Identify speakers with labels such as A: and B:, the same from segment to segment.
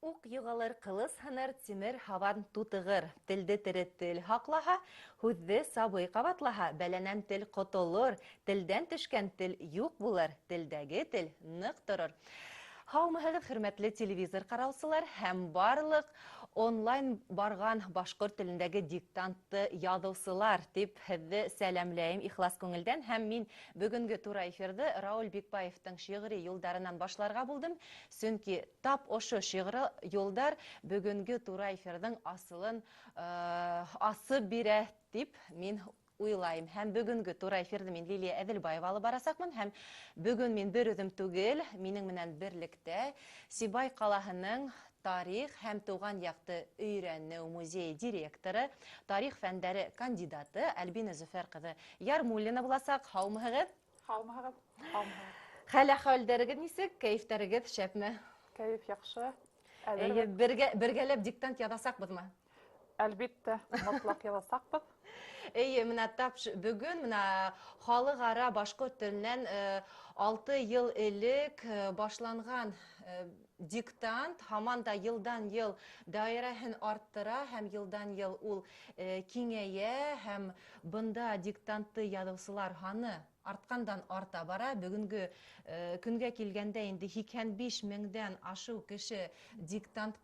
A: Ук юғалыр қылыс хыныр, тимір хаван тутығыр. Тілді тірі тіл хақлаға, хүзді сабый қабатлаға, бәләнән тіл қотолыр, тілден түшкен тіл юқ бұлар, тілдәге тіл нық тұрыр. Хаумығығыз хөрмәтле телевизор қараусылар, һәм барлық онлайн барған башқұрт тіліндегі диктантты ядылсылар деп хәзді сәләмләйім ихлас көңілден. Һәм мин бүгінгі тура эфирді Рауль Бекбаевтың шиғри юлдарынан башларға булдым. Сөнки тап ошы шиғри юлдар бүгінгі тура эфирдің асылын асып бире деп мин уйлайым. Һәм бүгінгі тура эфирді мен Лилия Әділбаева алып барасақмын. Һәм бүгін мен бір өзім түгел, менің менен бірлікте Сибай қалаһының тарих һәм туған яқты өйрәнеу музей директоры, тарих фәндәре кандидаты Әлбина Зөфәр кызы Ярмуллина буласак. Хаумыгыз?
B: Хаумыгыз.
A: Хәл-әхвәлдәрегез нисек? Кәйфтәрегез шәпме?
B: Кәйф яхшы.
A: Бергәләп диктант ядасакбызмы?
B: Әлбәттә, мотлак язасакбыз.
A: Менә тап бүгін халыкара башкорт теленнән 6 ел элек башланган диктант һаман да елдан ел даирәһен арттыра һәм елдан ел ул киңәя һәм бында диктантты язучылар саны арткандан арта бара. Бүгінгі көнгә килгәндә инде 85 меңдән ашу кеше диктант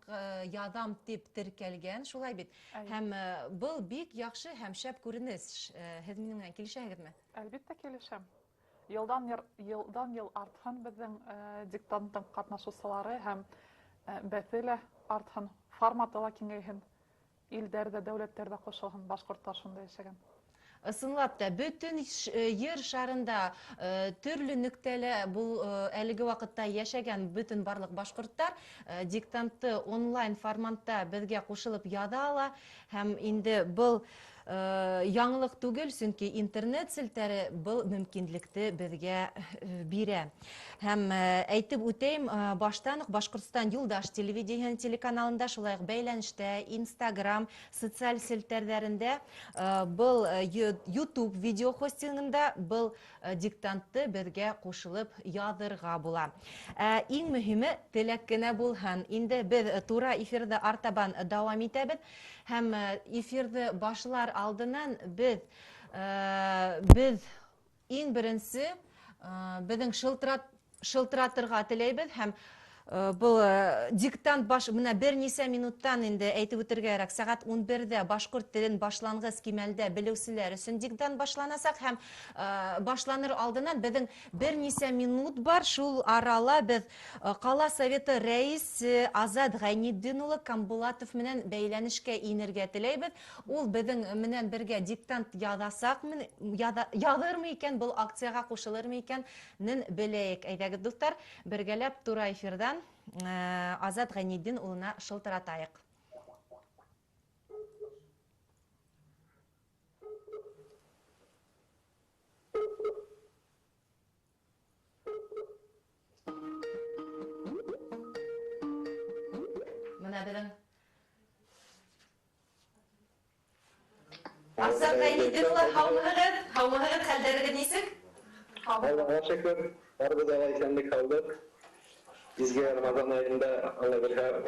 A: ядам дип теркәлгән, шулай бит. Һәм был бик яхшы һәм шәп күренеш. Һез минем белән килешәсезме?
B: Әлбәттә килешәм. Елдан ел арткан безнең диктанттың катнашучылары һәм бәселе арткан, форматы ла киңәйгән, илдәрдә, дәүләтләрдә кушылган башкортлар шунда яшәгән.
A: Ысынлап та, бүтін ер шарында түрлі нүктелі бұл әлігі вақытта яшәгән бүтін барлық башқұрттар диктантты онлайн форматта бізге қошылып ядала. Һәм инде бұл яңлық түгел, сөнки интернет селтәре бұл мөмкинлекте бізге бирә. Һәм әйтеп үтәйм, баштан Башкортстан юлдаш телевидение телеканалында, шулай ук бәйләнештә, Instagram, социаль селтәрләрендә, бұл YouTube видео хостингында бұл диктантты бізге қошылып ядырга була. Иң мөһиме теләк кенә булһын. Инде без тура эфирда артабан дәвам итәбез. Һәм эфирді башлар алдынан біз иң беренче безнең шылтыратырга теләйбез. Һәм бұл диктант менә бернисә минуттан инде әйтеп үтергәрәк, сәгать 11дә башкорт телен башлангыч кимәлдә белүчеләр өчен диктант башланасак, һәм башланыр алдыннан безнең бернисә минут бар. Шул арала без Кала Советы рәисе Азат Гайнетдин улы Камбулатов менән бәйләнешкә инергә теләйбез. Ул безнең менән бергә диктант ядасакмы, ядырмы икән, бұл акцияга кушылырмы икән, нен беләйек. Әйдәгез, дуслар, бергәләп тура эфирдан Азат Гайнетдин улына шылтыратайык. Менә безнең Азат Гайнетдин улы, һаумыгыз, хәлдәрегез нисек?
C: Шөкер, барыбыз да исәнлек калдык. Бизге Рамазан айында Алла биргән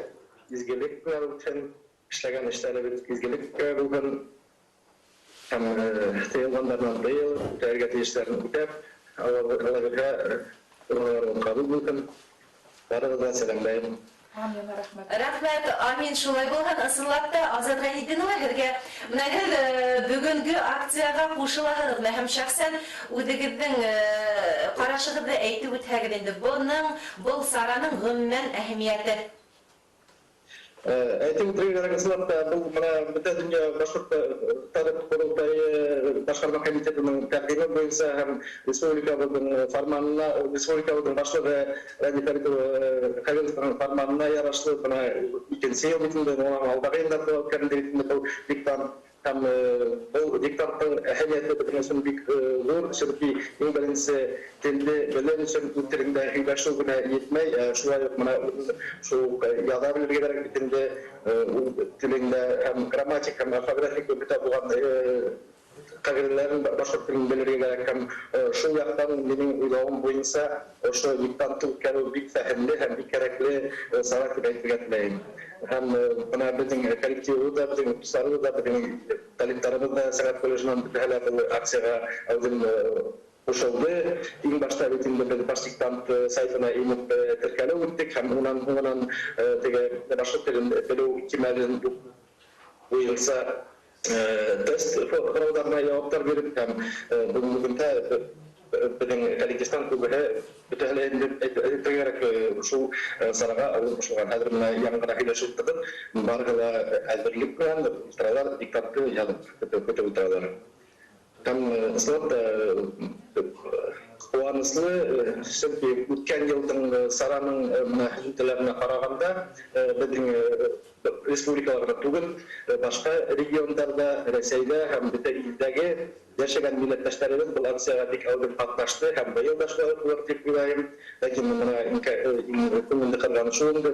C: изгелек өчен эшләгән эшләребез изгелек булган. Һәм тыйылганнардан тыйыл, үтәргә тиешләрен үтәп, Алла биргән кабул булсын. Барыбыз да сәламләйм.
B: Амин, рәхмәт.
A: Рәхмәт, амин, шулай булган. Ысынлап та Азат Гайнетдин улы, һезгә менә бүгенге акцияга кушыласыз. Һәм шәхсән үзегезнең карашыгызны әйтеп үтәгез инде. Бұл сараның гомумән әһәмияте.
C: Әйтеп үтәргә ысынлап та бұл бөтен дөнья башкорт тарих курултайы башкарма комитетының тәкъдиме буенча һәм республикабызның форматына, республикабызның башлыгы Радик Хәбировның форматына ярашлы икенче ел битендә алдагы елларда үткәрелгән бұл диктант һәм бұл диктанттың әһәмияте бөтен өчен бик зур, чөнки иң беренче телне белән өчен үтереңдә һәйбәшлек генә йетмәй, шулай ук менә шул яза белергә кирәк битендә телеңдә һәм грамматик һәм орфографик бөтә булган кагырларын башкорт телин белергә кирәк һәм шул яктан минем уйлавым буенча ошо диктантты үткәрү бик фәһемле һәм бик кирәкле сара дип әйтергә теләйм. Һәм бuna безнең коллективы да, безнең дусларыбыз да, безнең талантларыбыз да сәнгать колледжынан бөтәһеләй бу акцияга алдын кушылды. Иң башта бит инде без башдиктант сайтына инеп теркәлеп үттек һәм унан теге башкорт телен белү кимәлен буенча тест сорауларына җаваплар биреп һәм бүгенге көндә безнең коллективтан күбеһе бөтәһеләй әйтергә шул сарага алып кушылган. Хәзер менә яңгыра һөйләшеп тордык. Барыгы әзерлек белән диктантлар диктантты язып көтеп утыралар. Һәм слот куанычлы, чөнки үткән елның сараның һөҗүмләренә караганда безнең республикаларда түгел, башка региондарда, Рәсәйдә һәм бөтә илдәге яшәгән милләттәшләребез бу акцияга бик алдан катнашты һәм быел да шулай булыр дип уйлыйм. Ләкин менә күңелне кырган шул инде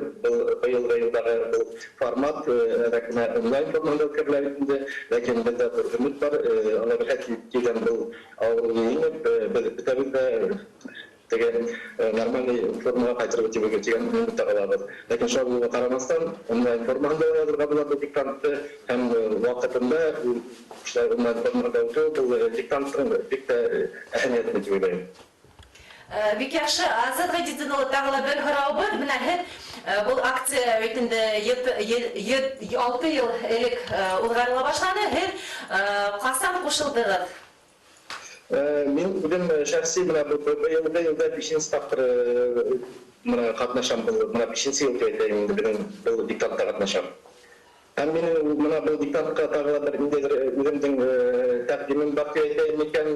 C: быелгы елдагы бу формат онлайн формада үткәрелә инде. Ләкин бездә бер өмет бар, алар килгән бу авыру бөтәбез теге нормальный формага кайтарып җибәргә дигән өмет алабыз. Ләкин шуңа карамастан онлайн формада язырга була бу диктантты һәм вакытында шулай онлайн формада үтү бу диктанттың бик әһәмиятле дип уйлыйм.
A: Бик яхшы, Азат Гайдетдинова тагы бер һорауыбыз. Менә һез бу акция битендә 6 ел элек узгарыла башлады. Һез касан кушылдыгыз?
C: Мен үзем шәхси менә быелгы елда 5нче тапкыр менә катнашам. Менә 5нче ел әйтәм инде безнең бу диктантта катнашам. Һәм минем менә бу диктантка тагы бер үземнең тәкъдимем бар дип әйтәм икән.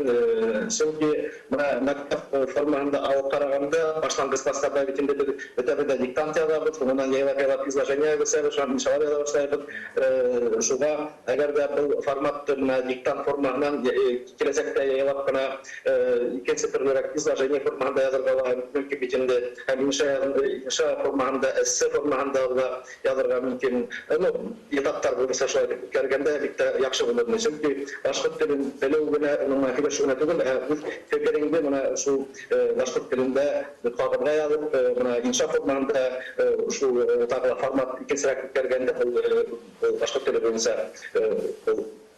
C: Чөнки менә мәктәп формасында алып караганда башлангыч классларда бит инде бөтәбез диктант язабыз, моннан яйлап изложение ясабыз, шулай яза башлайбыз. Шуңа әгәр дә бу форматты менә диктант формасыннан киләчәктә яйлап кына икенче төрлерәк изложение формасында язарга мөмкин бит инде. Һәм инша формасында, эссе формасында язарга мөмкин. Етаптар буенча шулай үткәргәндә бик тә яхшы булыр. Чөнки башкорт телен белү генә уның һөйләшүгенә түгел, үз фикереңне менә шул башкорт телендә кагылга язып, менә инша формасында шул тагы формат икенчерәк үткәргәндә бу башкорт теле буенча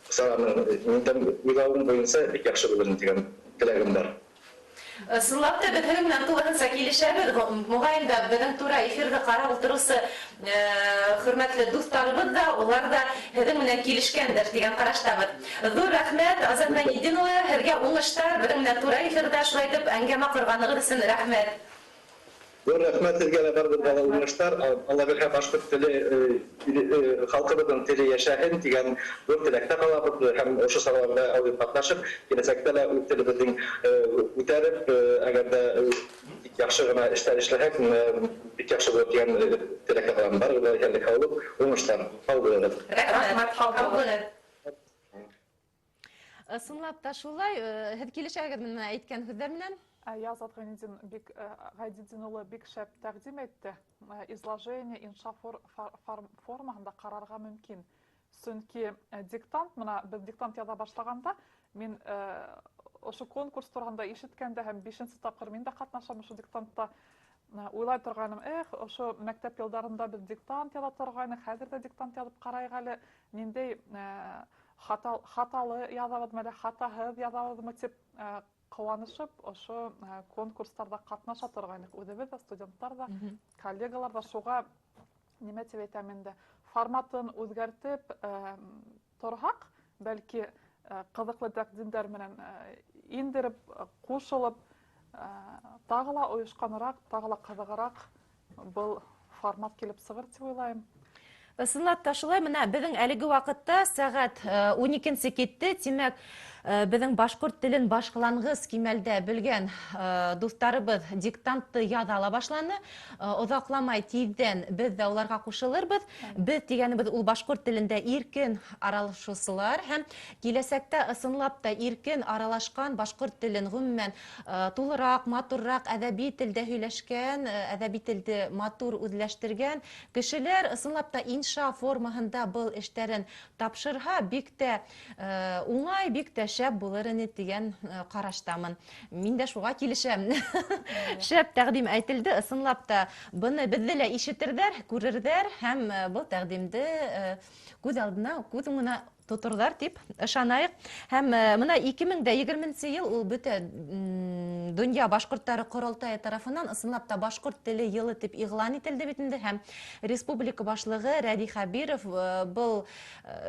C: сараның минем уйлавым буенча бик яхшы булыр дигән теләгем бар.
A: Сынлап та бетерем белән тулыгынча килешәбез. Мөгаен да безнең тура эфирда карап утыручы хөрмәтле дусларыбыз да, улар да һеҙҙең менән килешкәндер дигән караштабыз. Зур рәхмәт, Азат Гайдетдинова, һеҙгә уңыштар, безнең менән тура эфирда шулай итеп әңгәмә ҡорғанығыҙ өсөн рәхмәт.
C: Зур рәхмәт сезгә лә барыбызға ла уңыштар. Алла бирһә башҡорт теле халҡыбыҙҙың теле йәшәһен дигән зур теләктә ҡалабыҙ һәм ошо сараларҙа әүҙем ҡатнашып, киләсәктә лә үҙ телебеҙҙең күтәреп, әгәр дә яҡшы ғына эштәр эшләһәк, бик яҡшы булыр дигән теләккә ҡалам. Барыбыҙға икәнлек һаулыҡ, уңыштар. Һау булығыҙ.
A: Рәхмәт, һау булығыҙ. Ысынлап та шулай, һеҙ килешәгеҙ менән әйткән һүҙҙәр менән?
B: Азат Гайдетдин улы бик шәп тәҡдим итте. Изложение инша формаһында ҡарарға мөмкин. Сөнки диктант, менә без диктант яза башлағанда, мин ошо конкурс турында ишеткәндә һәм 5нче тапҡыр мин дә ҡатнашам ошо диктантта. Уйлай торғайным, ошо мәктәп йылдарында без диктант яза торғайныҡ, хәҙер дә диктант яҙып ҡарайыҡ әле, ниндәй хаталы яҙабыҙмы әле, хатаһыҙ яҙабыҙмы тип ҡыуанышып, ошо конкурстарҙа ҡатнаша торғайныҡ. Үҙебеҙ дә, студенттар да, коллегалар да шуға, нимә тип әйтәм инде, форматын үҙгәртеп торһаҡ, бәлки ҡыҙыҡлы тәҡдимдәр менән индереп, ҡушылып, тағы ла ойошҡаныраҡ, тағы ла ҡыҙығыраҡ был формат килеп сығыр тип уйлайым.
A: Ысынлап та шулай, менә беҙҙең әлеге ваҡытта сәғәт 12 китте, тимәк, беҙҙең башҡорт телен башҡыланғыс кимәлдә белгән дуҫтарыбыҙ диктантты яҙа ла башланы. Оҙаҡламай тиҙҙән беҙ дә уларға ҡушылырбыҙ. Беҙ тигәнебеҙ ул башҡорт телендә иркен аралашыусылар һәм киләсәктә ысынлап та иркен аралашҡан башҡорт телен ғөмүмән тулыраҡ, матурраҡ әҙәби телдә һөйләшкән, әҙәби телде матур үҙләштергән кешеләр ысынлап та инша формаһында был эштәрен тапшырһа, бик тә уңай, бик тә шәп булыр ине дигән караштамын. Мин дә шуга килешәм. Шәп тәкъдим әйтелде, ысынлап та буны безне лә ишетерҙәр, күрерҙәр һәм был тәкъдимде күҙ алдына, күҙ уңына тотурҙар дип ышанайыҡ. Һәм мына 2020 йыл ул бөтә дөнья башҡорттары ҡоролтайы тарафынан ысынлап та башҡорт теле йылы дип иғлан ителде бит инде һәм республика башлығы Рәди Хәбиров был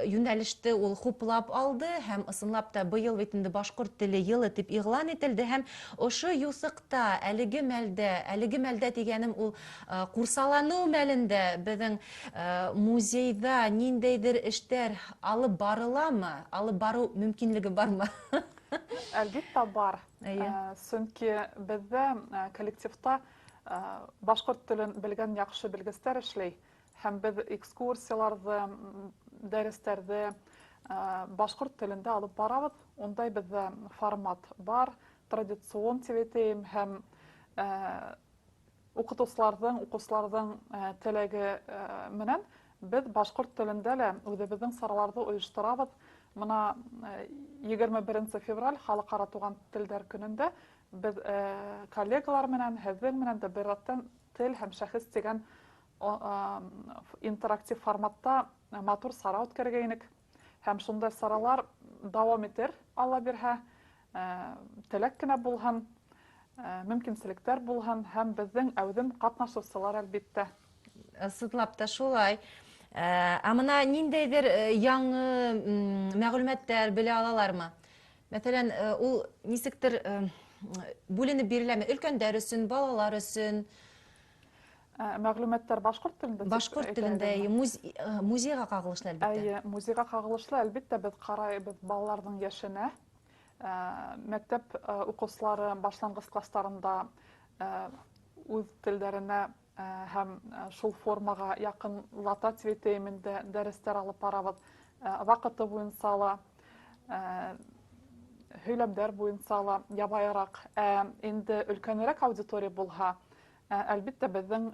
A: йүнәлеште ул хуплап алды һәм ысынлап та быйыл бит инде башҡорт теле йылы дип иғлан ителде һәм ошо юсыҡта әлеге мәлдә дигәнем ул ҡурсаланыу мәлендә беҙҙең музейҙа ниндәйҙер эштәр алып барыламы, алып барыу мөмкинлеге бармы?
B: Әлбиттә бар. Сөнки беҙҙә коллективта башҡорт телен белгән яҡшы белгестәр эшләй. Һәм беҙ экскурсияларҙы, дәрестәрҙе башҡорт телендә алып барабыҙ. Ундай беҙҙә формат бар, традицион тип әйтәйем, һәм уҡытыусыларҙың теләге менән беҙ башҡорт телендә лә үҙебеҙҙең сараларҙы ойошторабыҙ. Мына 21 февраль халыҡара туған телдәр көнөндә беҙ коллегалар менән, һеҙҙең менән дә бер рәттән тел һәм шәхес тигән интерактив форматта матур сара үткәргәйнек. Һәм шундай саралар дауам итер, Алла бирһә, теләк кенә булһын, мөмкинселектәр булһын һәм беҙҙең әүҙем ҡатнашыусылар әлбиттә.
A: Ысынлап та шулай. Ә мына ниндәйҙер яңы мәғлүмәттәр белә алалармы? Мәҫәлән, ул нисектер бүленеп биреләме? Өлкәндәр өсөн, балалар өсөн?
B: Мәғлүмәттәр башҡорт телендә?
A: Башҡорт телендә, музейға ҡағылышлы әлбиттә.
B: Музейға ҡағылышлы әлбиттә беҙ ҡарайбыҙ балаларҙың йәшенә. Мәктәп уҡыусылары башланғыс кластарында үҙ телдәренә һәм шул формаға яҡынлата тип әйтәйем инде дәрестәр алып барабыҙ. Ваҡыты буйынса ла, һөйләмдәр буйынса ла ябайыраҡ. Инде өлкәнерәк аудитория булһа, әлбиттә беҙҙең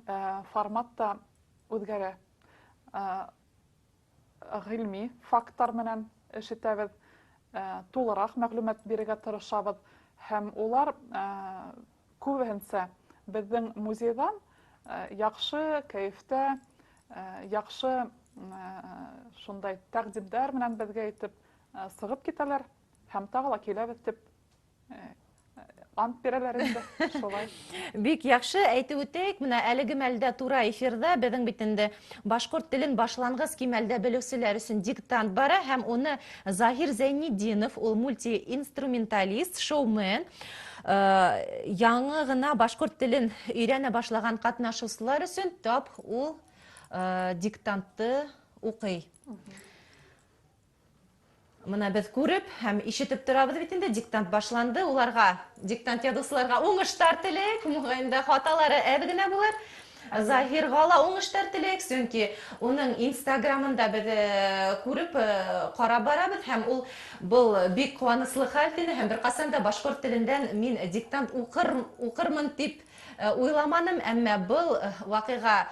B: форматта үҙгәрә. Ғилми факттар менән эш итәбеҙ, тулыраҡ мәғлүмәт бирергә тырышабыҙ һәм улар күбеһенсә беҙҙең музейҙан яҡшы кәйефтә, яҡшы шундай тәҡдимдәр менән беҙгә итеп сығып китәләр һәм тағы ла киләбеҙ тип ант бирәләр инде. Шулай.
A: Бик яҡшы әйтеп үтәйек, менә әлеге мәлдә тура эфирҙа беҙҙең бит инде башҡорт телен башланғыс кимәлдә белеүселәр өсөн диктант бара һәм уны Заһир Зәйнетдинов, ул мультиинструменталист, шоумен, яңы ғына башҡорт телен өйрәнә башлаған ҡатнашыусылар өсөн тап ул диктантты уҡый. Мына беҙ күреп һәм ишетеп торабыҙ бит инде, диктант башланды. Уларға, диктант яҙыусыларға уңыштар теләйек, мөғәйендә хаталары әҙ генә булыр. Заһирға ла уңыштар теләйек, сөнки уның инстаграмында беҙ күреп ҡарап барабыҙ һәм ул был бик ҡыуаныслы хәл тине һәм бер ҡасан да башҡорт телендән мин диктант уҡырмын тип уйламаным, әммә был ваҡиға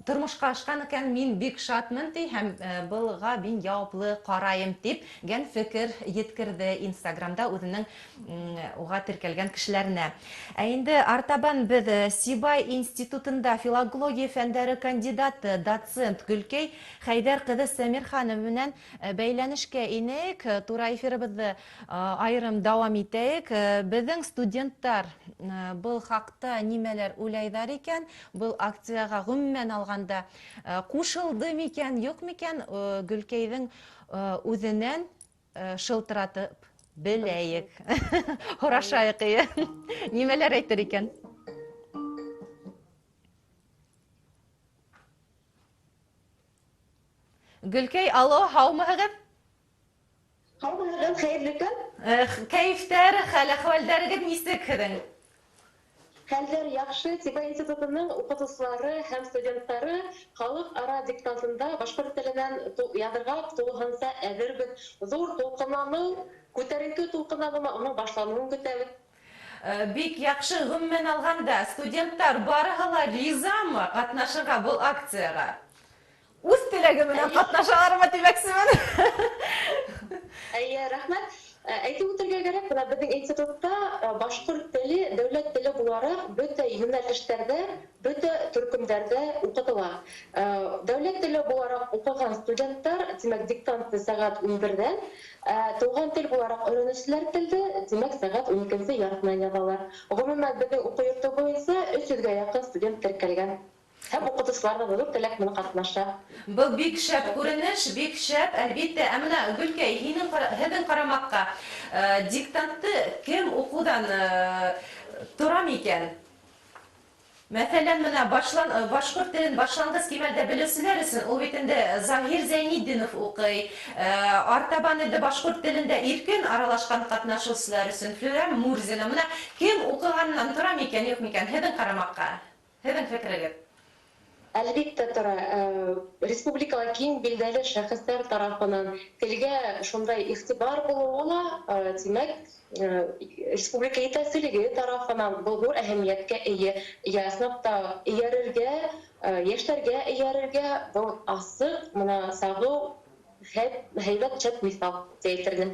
A: тормошҡа ашҡан икән, мин бик шатмын ти һәм былға мин яуаплы ҡарайым тип гән фекер еткерҙе инстаграмда үҙенең уға теркәлгән кешеләренә. Ә инде артабан беҙ Сибай институтында филология фәндәре кандидаты, доцент Гөлкәй Хәйҙәр ҡыҙы Сәмирханова менән бәйләнешкә инек. Тура эфирыбыҙҙы айырым дауам итәйек. Беҙҙең студенттар был хаҡта нимәләр уйлайҙар икән? Был акцияға ғөмүмән алғанда ҡушылды микән, юҡ микән? Гөлкәйҙең үҙенән шылтыратып беләйек. Һорашайыҡ, нимәләр әйтер икән? Гөлкәй, алло, һаумыһығыҙ?
D: Һаумыһығыҙ, хәйерле көн.
A: Кәйефтәр, хәл-әхүәлдәрегеҙ нисек һеҙҙең?
D: Хәлдәр яҡшы. Сибай институтының уҡытыусылары һәм студенттары халыҡ-ара диктантында башҡорт теленән яҙырға тулыһынса әҙербеҙ. Ҙур тулҡынланыу, күтәренке тулҡынланыуына уның башланыуын көтәбеҙ.
A: Бик яҡшы, ғөмүмән алғанда студенттар барыһы ла ризамы ҡатнашырға был акцияға? Үҙ теләге менән ҡатнашалармы тимәксемен?
D: Рәхмәт. Әйтеп үтәргә кирәк, менә безнең институтта башкорт теле дәүләт теле буларак бөтә юнәлештәрдә, бөтә төркемнәрдә укытыла. Дәүләт теле буларак укыган студентлар, димәк, диктантны сәгать 11-дән, туган тел буларак өйрәнүчеләр телде, димәк, сәгать 12-нче яртыдан язалар. Гомумән безнең уку йорты буенча 300-гә якын студент теркәлгән. Һәм укытучылар да булып теләк менә катнаша.
A: Был бик шәп күренеш, бик шәп, әлбиттә. Ә менә Гөлкәй, һинең карамакка диктантты кем укудан тора микән? Мәсәлән, менә башкорт телен башлангыч кимәлдә белүселәр өчен ул бит инде Заһир Зәйнетдинов укый. Артабан инде башкорт телендә иркен аралашкан катнашучылар өчен Флюрә Мурзина. Менә кем укыганнан тора микән, юк микән? Һинең карамакка. Һинең фикерегез?
D: Әлбиттә тора, республикала киң билдәле шәхесләр тарафынан телгә шундай игътибар булуы ла, димәк, республика итәкчелеге тарафынан был зур әһәмияткә ия. Яснафта иярергә, яшьләргә иярергә был асык, менә сагу һәйбәт шәп мисал әйтергә.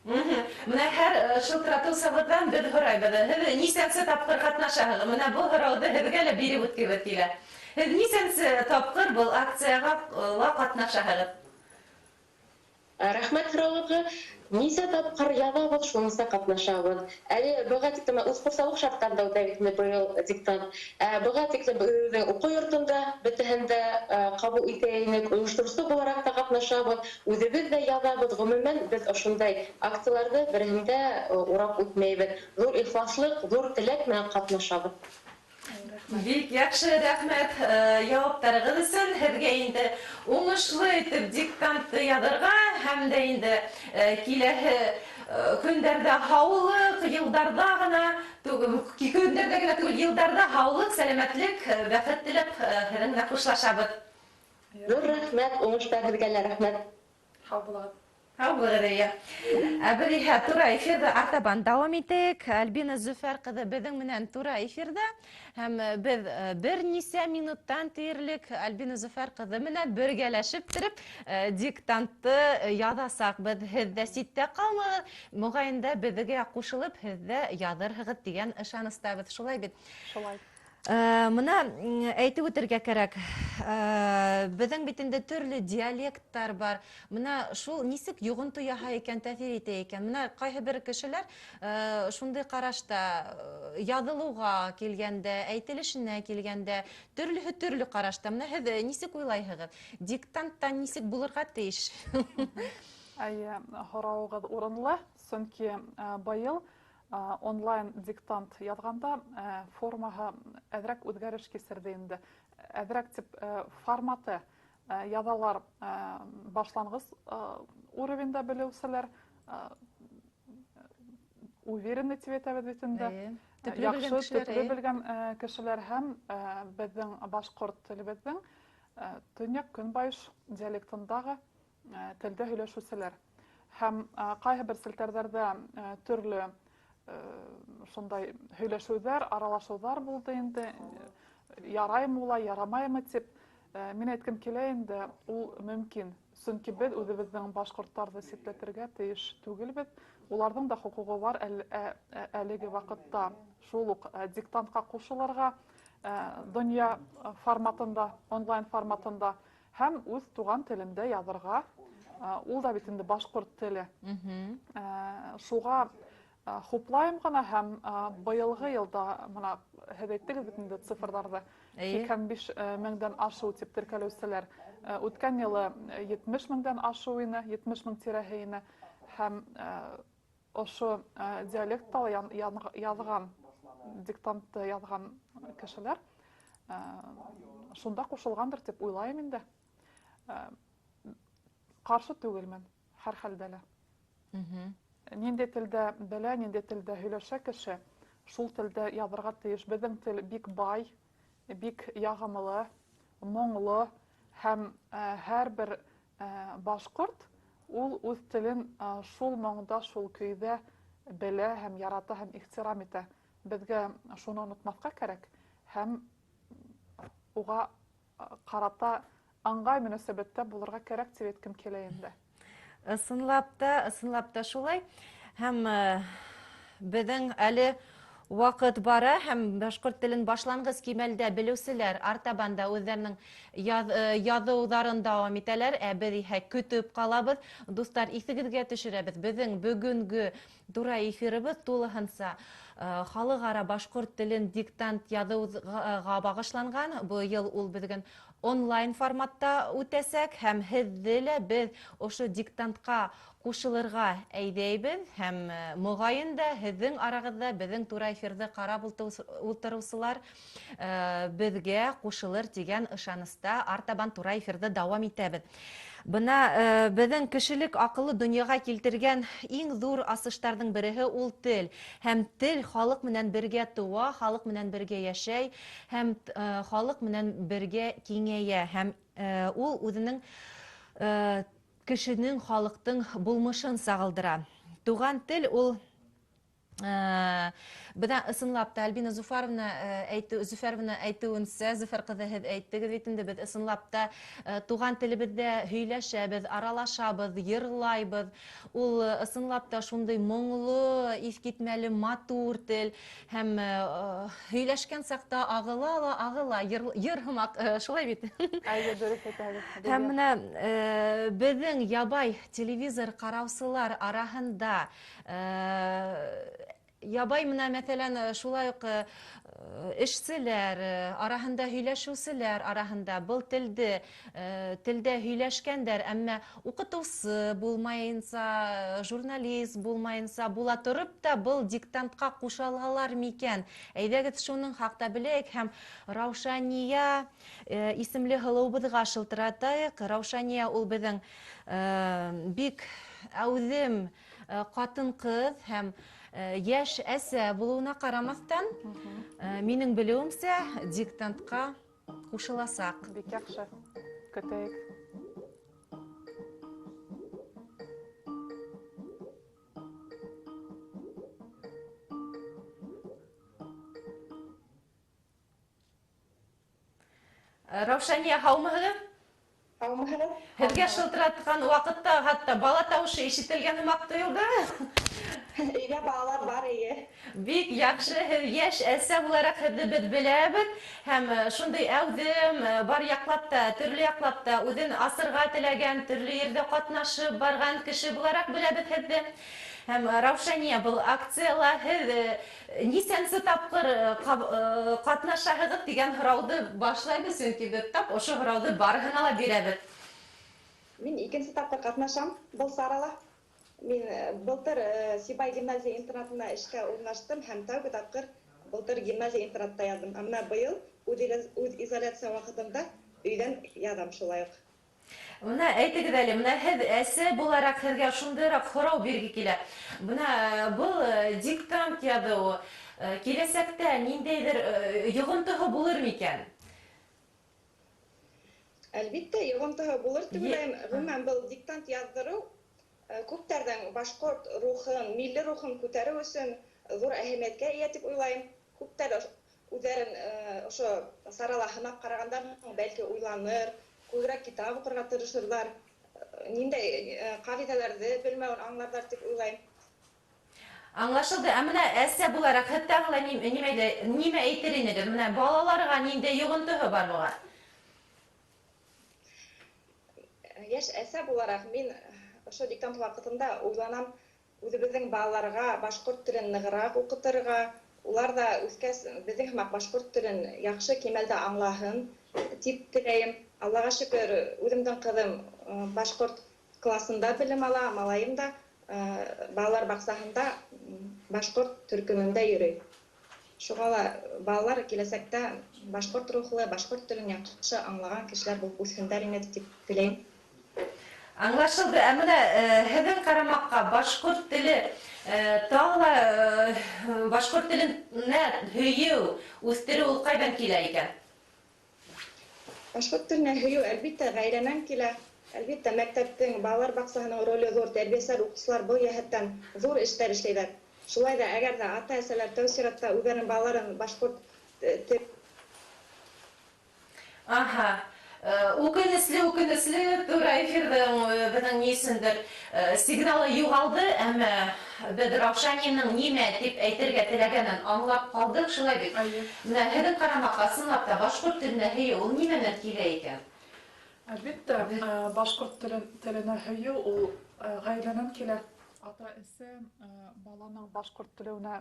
A: Менә һәр шылтырату сабыдан бер һорайбыз. Һез нисәнче тапкыр катнашаһыз? Менә бу һорауды һезгә лә биреп үткәбез килә. Һез нисәнче тапкыр был акцияга катнашаһыз?
D: Рәхмәт һорауга. Нисә тапкыр язабыз, шунысы катнашабыз. Әле быга тиклем үз курслык шартларда үтәбезме быел диктант. Быга тиклем уку йортында бөтәһендә кабул итәйник, оештыручы буларак та катнашабыз. Үзебез дә язабыз. Гомумән без ошондай акцияларда берендә урап үтмәйбез. Зур ихласлык, зур теләк менән катнашабыз.
A: Бик яхшы, рәхмәт яуаптарыгыз өчен. Һезгә инде уңышлы итеп диктантты язырга һәм дә инде киләһе көндәрдә һаулык, елдарда гына, көндәрдә генә түгел, елдарда һаулык, сәламәтлек, бәхет теләп һеҙҙең менән хушлашабыҙ.
D: Зур рәхмәт, уңыштар һеҙгә лә рәхмәт.
B: Һау булығыҙ.
A: Һаубыҙ. Беҙ иһә тура эфирҙа артабан дауам итәйек. Альбина Зөфәр ҡыҙы беҙҙең менән тура эфирҙа. Һәм беҙ бер нисә минуттан тиерлек Альбина Зөфәр ҡыҙы менән бергәләшеп торып диктантты яҙасаҡбыҙ. Һеҙ дә ситтә ҡалмағыҙ. Моғайын да беҙгә ҡушылып һеҙ дә яҙырһығыҙ тигән ышаныстабыҙ. Шулай бит?
B: Шулай.
A: Мына әйтеп үтергә кәрәк. Беҙҙең бит инде төрлө диалекттар бар. Мына шул нисек йоғонто яһай икән, тәьҫир итә икән. Мына ҡайһы бер кешеләр шундай ҡарашта яҙылыуға килгәндә, әйтелешенә килгәндә, төрлөһө төрлө ҡарашта. Мына һеҙ нисек уйлайһығыҙ? Диктанттан нисек булырға тейеш?
B: Һорауығыҙ урынлы, сөнки быйыл онлайн диктант яҙғанда формаһы әҙерәк үҙгәреш кисерҙе инде. Әҙерәк тип форматы яҙалар башланғыс уровеньда белеүселәр, уверенный тип әйтәбеҙ бит инде. Яҡшы, төплө белгән кешеләр һәм беҙҙең башҡорт телебеҙҙең төньяҡ көнбайыш диалектындағы телдә һөйләшеүселәр. Һәм ҡайһы бер селтәрҙәрҙә төрлө шундай һөйләшеүҙәр, аралашыуҙар булды инде. Яраймы улай, ярамаймы тип. Мин әйткем килә инде, ул мөмкин. Сөнки беҙ үҙебеҙҙең башҡорттарҙы ситләтергә тейеш түгелбеҙ. Уларҙың да хоҡуғы бар әлеге ваҡытта шул уҡ диктантҡа ҡушылырға, донъя форматында, онлайн форматында һәм үҙ туған телендә яҙырға. Ул да бит инде башҡорт теле. Шуға хуплайым ғына һәм быйылғы йылда, мына һеҙ әйттегеҙ бит инде цифрҙарҙы, 85 меңдән ашыу тип теркәлеүселәр. Үткән йылы 70 меңдән ашыу ине, 70 мең тирәһе ине. Һәм ошо диалектта яҙған, диктантты яҙған кешеләр шунда ҡушылғандыр тип уйлайым инде. Ҡаршы түгелмен, һәр хәлдә лә. Ниндәй телдә белә, ниндәй телдә һөйләшә кеше, шул телдә яҙырға тейеш. Беҙҙең тел бик бай, бик яғымлы, моңло һәм һәр бер башҡорт ул үҙ телен шул моңда, шул көйҙә белә һәм ярата һәм ихтирам итә. Беҙгә шуны онотмаҫҡа кәрәк һәм уға ҡарата ыңғай мөнәсәбәттә булырға кәрәк тип әйткем килә инде.
A: Ысынлап та шулай. Һәм безнең әле вакыт бара һәм башкорт телен башлангыч кимәлдә белүселәр артабан да үзләренең язуларын дәвам итәләр, ә без иһә көтеп калабыз. Дуслар, исегезгә төшерәбез, безнең бүгенге тура эфирыбыз тулыһынча халыкара башкорт телен диктант язуга багышланган. Бу ел ул безнең онлайн форматта үтәсәк һәм һезне лә без ошо диктантка кушылырга әйдәйбез һәм мөгаен дә һезнең арагызда безнең тура эфирде карап утыручылар безгә кушылыр дигән ышаныста артабан тура эфирде дәвам итәбез. Бына безнең кешелек акылы дөньяга килтергән иң зур асыштарның береһе ул тел. Һәм тел халык менән бергә туа, халык менән бергә яшәй һәм халык менән бергә киңәя. Һәм ул үзенең кешенең, халыктың булмышын сагылдыра. Туган тел ул бына ысынлап та Альбина Зуфаровна әйтүенсә, Зөфәр кызы, һез әйттегез бит инде, без ысынлап та туган телебездә һөйләшәбез, аралашабыз, йырлайбыз. Ул ысынлап та шундый моңлы, искитмәле, матур тел һәм һөйләшкән сакта агыла, йыр һымак, шулай бит.
B: Әйе, дөрес әйтәсез.
A: Һәм менә безнең ябай телевизор караусылар арасында ябай менә мәсәлән шулай ук эшселәр арасында, һөйләшүселәр арасында был телдә һөйләшкәндәр, әмма укытучы булмаенса, журналист булмаенса була торып та был диктантка кушалалар микән? Әйдәгез шуның хакта беләйек һәм Раушания исемле һылыубызга шылтыратайык. Раушания ул безнең бик әүзем катын-кыз һәм яшь әсә булуына карамастан, минең белүемсә, диктантка кушыласак.
B: Бик яхшы. Көтәйек.
A: Раушания, һаумыһығыҙ?
D: Һаумыһығыҙ?
A: Һеҙгә шылтыратҡан ваҡытта хатта бала тауышы ишетелгән һымаҡ тойолды.
D: Өйдә балалар бар, эйе.
A: Бик яҡшы, һеҙ йәш әсә булараҡ һеҙҙе беҙ беләбеҙ һәм шундай әүҙем, бар яҡлап та, төрлө яҡлап та үҙен асырға теләгән, төрлө ерҙә ҡатнашып барған кеше булараҡ беләбеҙ һеҙҙе. Һәм Раушания, был акцияла һеҙ нисәнсе тапҡыр ҡатнашаһығыҙ дигән һорауҙы башлайбыҙ, сөнки беҙ тап ошо һорауҙы барыһына ла бирәбеҙ.
E: Мин икенсе тапҡыр ҡатнашам был сарала. Мин былтыр Сибай гимназия интернатына эшкә урынлаштым һәм тәүге тапҡыр былтыр гимназия интернатта яҙдым. Әммә быйыл үҙ изоляция ваҡытында өйҙән яҙам шулай уҡ.
A: Бына әйтегеҙ әле, бына һеҙ әсә булараҡ һеҙгә шундайыраҡ һорау бирге килә. Бына был диктант яҙыу киләсәктә ниндәйҙер йоғонтоһо булыр микән?
E: Әлбиттә, йоғонтоһо булыр тип уйлайым. Ғөмүмән был диктант яҙҙырыу күптәрҙең башҡорт рухын, милли рухын күтәреү өсөн ҙур әһәмиәткә эйә тип уйлайым. Күптәр үҙҙәрен ошо сарала һынап ҡарағандан һуң бәлки уйланыр, күберәк китап уҡырға тырышырҙар, ниндәй ҡағиҙәләрҙе белмәүен аңларҙар тип уйлайым.
A: Аңлашылды. Ә менә әсә булараҡ һеҙ тағы ла нимә әйтер инегеҙ? Менә балаларға ниндәй йоғонтоһо бар буға?
E: Йәш әсә булараҡ мин ошо диктант ваҡытында уйланам, үҙебеҙҙең балаларға башҡорт телен нығыраҡ уҡытырға, улар да үҫкәс беҙҙең һымаҡ башҡорт телен яҡшы кимәлдә аңлаһын тип теләйем. Аллаға шөкөр, үҙемдең ҡыҙым башҡорт классында белем ала, малайым да балалар баҡсаһында башҡорт төркөмөндә йөрөй. Шуға ла балалар киләсәктә башҡорт рухлы, башҡорт телен яҡшы аңлаған кешеләр булып үҫһендәр ине дип теләйем.
A: Аңлашылды. Ә менә һеҙҙең ҡарамаҡҡа башҡорт теле тағы ла башҡорт теленә һөйөү, үҫтереү ул ҡайҙан килә икән?
E: Башҡорт теленә һөйөү әлбиттә ғаиләнән килә. Әлбиттә мәктәптең, балалар баҡсаһының роле ҙур, тәрбиәсәр, уҡытыусылар был йәһәттән ҙур эштәр эшләйҙәр. Шулай ҙа әгәр ҙә ата-әсәләр тәү сиратта үҙҙәренең балаларын башҡорт
A: Аһа. Үкенесле тура эфирдың безнең нисендер сигналы югалды, әмма без Раушаниның нимә дип әйтергә теләгәнен аңлап калдык, шулай бит. Менә һеҙҙең ҡарамаҡҡа ысынлап та башҡорт теленә һөйөү ул нимәнән килә икән?
B: Әлбиттә, башҡорт теленә һөйөү ул ғаиләнән килә. Ата-әсә баланың башҡорт теленә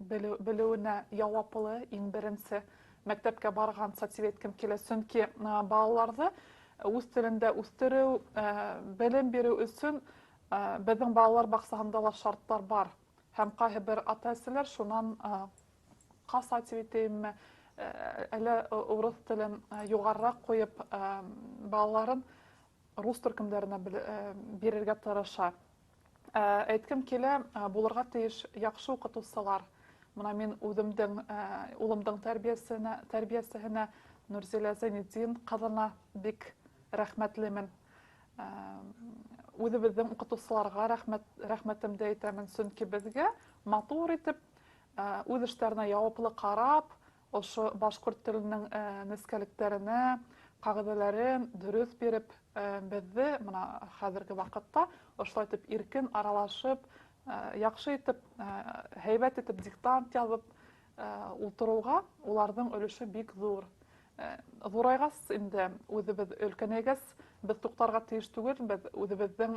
B: белеүенә яуаплы, иң беренсе мәктәпкә барғанса тип әйткем килә. Сөнки балаларҙы үҙ телендә үҫтереү, белем биреү өсөн беҙҙең балалар баҡсаһында ла шарттар бар. Һәм ҡайһы бер ата-әсәләр шунан ҡаса тип әйтәйемме, әле урыҫ телен юғарыраҡ ҡуйып, балаларын рус төркөмдәренә бирергә тырыша. Әйткем килә, булырға тейеш яҡшы уҡытыусылар. Мына мин үҙемдең улымдың тәрбиәсеһенә Нурзилә Зәйнетдин ҡыҙына бик рәхмәтлемен. Үҙебеҙҙең уҡытыусыларға рәхмәтемде әйтәмен, сөнки беҙгә матур итеп, үҙ эштәренә яуаплы ҡарап, ошо башҡорт теленең нескәлектәренә, ҡағиҙәләрен дөрөҫ биреп, беҙҙе мына хәҙерге ваҡытта ошолай итеп иркен аралашып, яҡшы итеп, һәйбәт итеп диктант яҙып ултырыуға уларҙың өлөшө бик ҙур. Ҙурайғас инде, үҙебеҙ өлкәнәйгәс, беҙ туҡтарға тейеш түгел, беҙ үҙебеҙҙең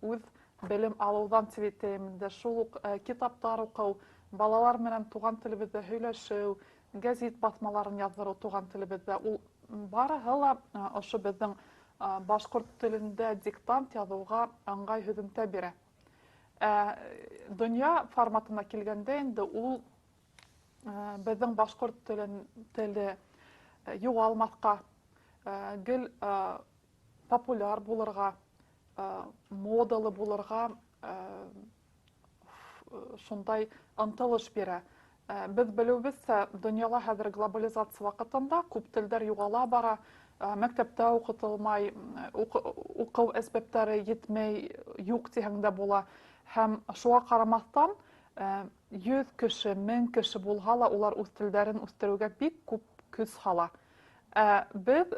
B: үҙ белем алыуҙан тип әйтәйем инде, шул уҡ китаптар уҡыу, балалар менән туған телебеҙҙә һөйләшеү, гәзит баҫмаларын яҙҙырыу туған телебеҙҙә, ул барыһы ла ошо беҙҙең башҡорт телендә диктант яҙыуға ыңғай һөҙөмтә бирә. Донъя форматына килгәндә инде ул беҙҙең башҡорт теле юғалмаҫҡа, гел популяр булырға, модалы булырға шундай ынтылыш бирә. Беҙ белеүебеҙсә, донъяла хәҙер глобализация ваҡытында күп телдәр юғала бара, мәктәптә уҡытылмай, уҡыу әсбаптары етмәй, юҡ тиһәң дә була. Һәм шуға ҡарамаҫтан, 100 кеше, 1000 кеше булһа ла, улар үҙ телдәрен үҫтереүгә бик күп көс һала. Беҙ,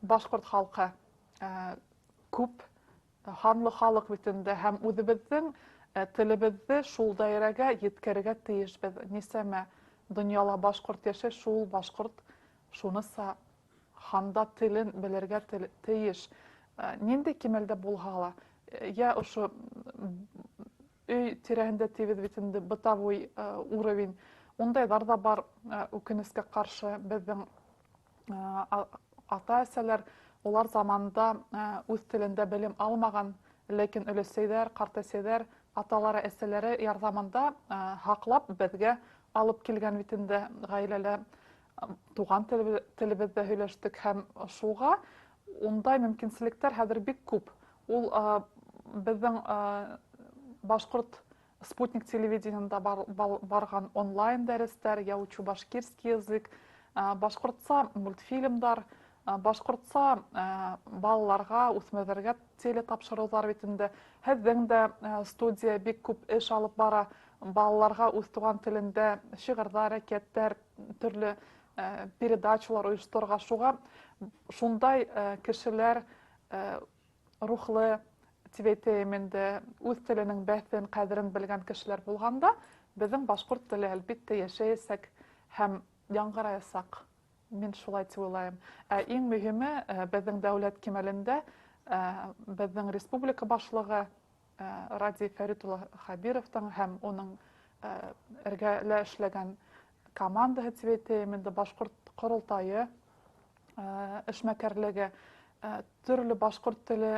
B: башҡорт халҡы, күп һанлы халыҡ бит инде, һәм үҙебеҙҙең телебеҙҙе шул даирәгә еткерергә тейешбеҙ. Нисәмә донъяла башҡорт йәшәй, шул башҡорт шуныса ханда телен белергә тейеш. Ниндәй кимәлдә булһа ла, йә ошо өй тирәһендә тибеҙ бит инде бытовой уровень, ундайҙар ҙа бар, үкенескә ҡаршы. Беҙҙең ата-әсәләр улар заманда үҙ телендә белем алмаған, ләкин өләсәйҙәр, ҡартәсәйҙәр, аталары, әсәләре ярҙамында һаҡлап беҙгә алып килгән бит инде ғаиләлә туған телебеҙҙә һөйләштек, һәм шуға ундай мөмкинселектәр хәҙер бик күп. Ул беҙҙең башҡорт спутник телевидениеында барған онлайн дәрестәр, я учу башкирский язык, башҡортса мультфильмдар, башҡортса балаларға, үҫмерҙәргә телетапшырыуҙар бит инде. Һеҙҙең дә студия бик күп эш алып бара, балаларға үҙ туған телендә шиғырҙар, әкиәттәр, төрлө передачалар ойошторға. Шуға шундай кешеләр, рухлы, тип әйтәйем инде, үҙ теленең бәҫен, ҡәҙерен белгән кешеләр булғанда, беҙҙең башҡорт теле әлбиттә йәшәйәсәк һәм яңғыраясаҡ. Мин шулай тип уйлайым. Иң мөһиме, беҙҙең дәүләт кимәлендә беҙҙең республика башлығы Ради Фәрит улы Хәбировтың һәм уның эргәлә эшләгән командаһы тип әйтәйем инде, башҡорт ҡоролтайы эшмәкәрлеге, төрлө башҡорт теле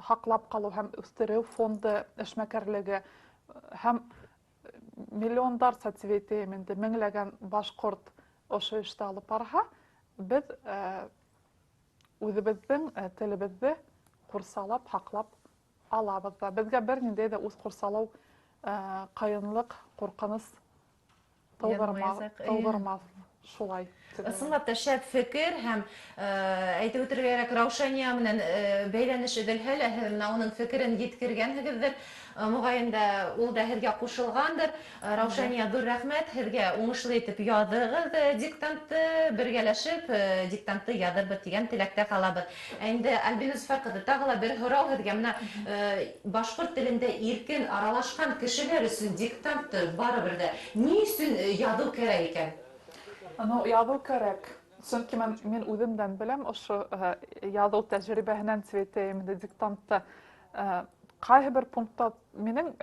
B: һаҡлап ҡалыу һәм үҫтереү фонды эшмәкәрлеге, һәм миллиондарса тип әйтәйем инде, меңләгән башҡорт ошо эште алып барһа, беҙ үҙебеҙҙең телебеҙҙе ҡурсалап, һаҡлап алабыҙ ҙа. Беҙгә бер ниндәй ҙә үҙ ҡурсалау ҡыйынлыҡ, ҡурҡыныс тыуҙырмаҫ. шулай.
A: Ысынлап та шәп фекер һәм әйтеп үтергәрәк Раушания менән бәйләнеш эҙелһә лә, һеҙ менә уның фекерен еткергәнһегеҙҙер. Моғайын да ул да һеҙгә ҡушылғандыр. Раушания, ҙур рәхмәт, һеҙгә уңышлы итеп яҙығыҙ диктантты, бергәләшеп диктантты яҙырбыҙ тигән теләктә ҡалабыҙ. Инде Альбинуз ҡыҙы, тағы ла бер һорау һеҙгә. Менә башҡорт телендә иркен аралашҡан кешеләр өсөн диктантты барыбер дә ни өсөн яҙыу кәрәк икән?
B: Ну, яҙыу кәрәк. Сөнки мин үҙемдән беләм, ошо яҙыу тәжрибәһенән сөйтәйем диктантты. Ҡайһы бер пунктта минең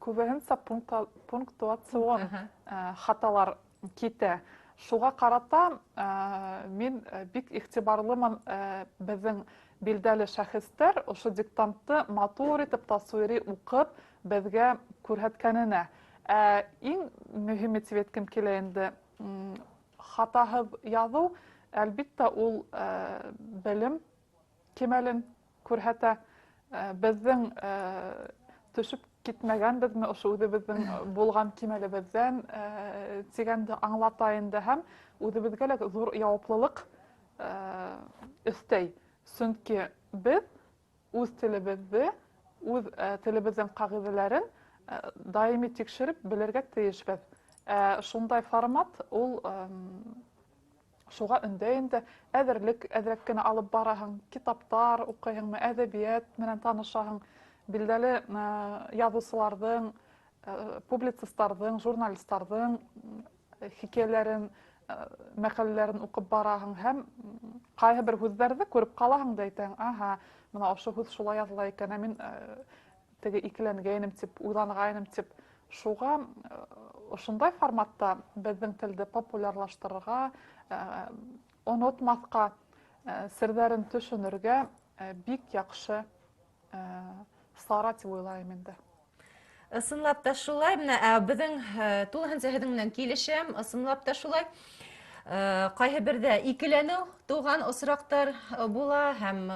B: күбеһенсә пунктуацион хаталар китә. Шуға ҡарата мин бик иғтибарлымын беҙҙең билдәле шәхестәр ошо диктантты матур итеп тасуири уҡып беҙгә күрһәткәненә. Иң мөһим итеп әйткем килә инде, хатаһыҙ яҙыу, әлбиттә, ул белем кимәлен күрһәтә. Беҙҙең төшөп китмәгәнбеҙме ошо үҙебеҙҙең булған кимәлебеҙҙән тигәнде аңлата инде һәм үҙебеҙгә лә ҙур яуаплылыҡ өҫтәй. Сөнки беҙ үҙ телебеҙҙе, үҙ телебеҙҙең ҡағиҙәләрен даими тикшереп белергә тейешбеҙ. Шундай формат, ул шуға өндә инде әҙерлек әҙерәк кенә алып бараһың, китаптар уҡыйһыңмы, әҙәбиәт менән танышаһың, билдәле яҙыусыларҙың, публицистарҙың, журналистарҙың хикәйәләрен, мәҡәләләрен уҡып бараһың һәм ҡайһы бер һүҙҙәрҙе күреп ҡалаһың да әйтәһең, аһа, мына ошо һүҙ шулай яҙыла икән, мин теге икеләнгәйнем тип, уйланғайным тип. Шуға ошондай форматта беҙҙең телде популярлаштырырға, онотмаҫҡа, серҙәрен төшөнөргә бик яҡшы сара тип уйлайым инде.
A: Ысынлап та шулай. Беҙҙең тулыһынса һеҙҙең менән килешәм. Ысынлап та шулай. Ҡайһы берҙә икеләнеү тыуған осраҡтар була һәм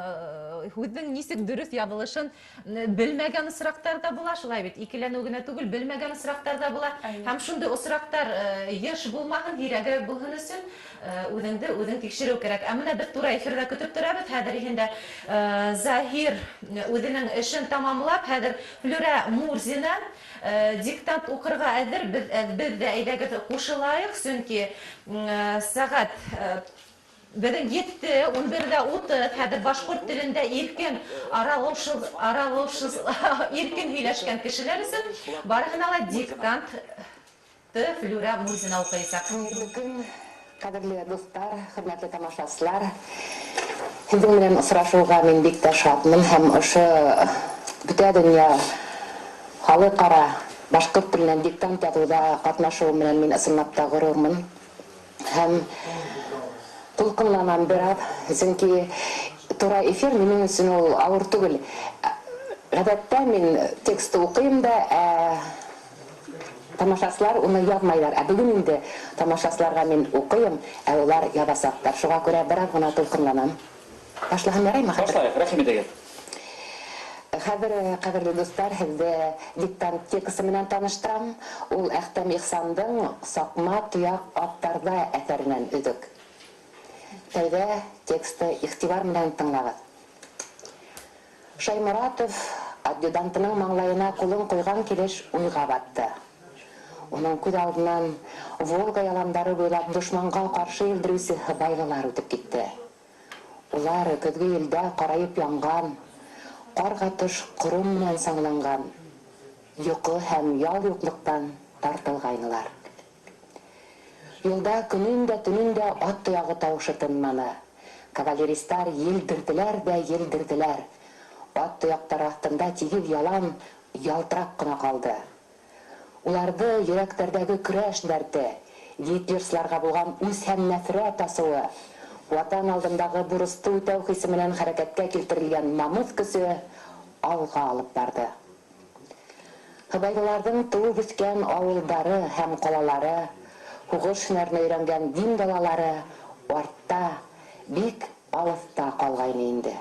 A: һүҙҙең нисек дөрөҫ яҙылышын белмәгән осраҡтар да була. Шулай бит, икеләнеү генә түгел, белмәгән осраҡтар да була. Һәм шундай осраҡтар йыш булмаһын, һирәгерәк булһын өсөн үҙеңде үҙең тикшереү кәрәк. Менә беҙ тура эфирҙә көтөп торабыҙ. Хәҙер иһендә Заһир үҙенең эшен тамамлап, хәҙер Флүрә Мурзина диктант уҡырға әҙер. Беҙ ҙә әйҙәгеҙ ҡушылайыҡ, сөнки сәғәт беҙҙең 7:11-30 хәҙер башҡорт телендә иркен иркен һөйләшкән кешеләр өсөн барыһына ла диктантты Флүрә Мурзина уҡыйсаҡ.
F: Көн, ҡәҙерле дуҫтар, хөрмәтле тамашасылар, һеҙҙең менән осрашыуға мин бик тә шатмын һәм ошо бөтә донъя халыҡ-ара башҡорт теленән диктант яҙыуҙа ҡатнашыуы менән мин ысынлап та ғорур. Һәм тулҡынланам бер аҙ, сөнки тура эфир минең өсөн ул ауыр түгел. Ғәҙәттә мин тексты уҡыйым да, тамашасылар уны яҙмайҙар. Бөгөн инде тамашасыларға мин уҡыйым, улар яҙасаҡтар. Шуға күрә бер аҙ ғына тулҡынланам. Башлаһам яраймы?
G: Башлайыҡ, рәхим итегеҙ.
F: Хәҙер, ҡәҙерле дуҫтар, һеҙҙе диктант тексы менән таныштырам. Ул Әхтәм Ихсандың «Саҡма тояҡ аттарҙа» әҫәренән өҙөк. Тәүҙә тексты иғтибар менән тыңлағыҙ. Шайморатов адъютантының маңлайына ҡулын ҡуйған килеш уйға батты. Уның күҙ алдынан Волга яландары буйлап дошманға ҡаршы елдереүсе һыбайлылар үтеп китте. Улар көҙгө елдә ҡарайып янған, ҡарға төш ҡором менән саңланған, йоҡо һәм ял юҡлыҡтан тартылғайнылар. Юлда көнөн дә төнөн дә ат тояғы тауышы тынманы. Кавалеристар елдерҙеләр дә елдерҙеләр. Ат тояҡтар аҫтында тигеҙ ялан ялтырап ҡына ҡалды. Уларҙы йөрәктәрҙәге көрәш дәрте, гитлерсларға булған үс һәм нәфрәт асыуы, ватан алдындағы бурысты үтәү хисе менән хәрәкәткә килтерелгән намыҫ көсө алға алып барды. Һыбайлыларҙың тыуып үҫкән ауылдары һәм ҡалалары, һуғыш һөнәренә өйрәнгән дин далалары артта, бик алыҫта ҡалғайны инде.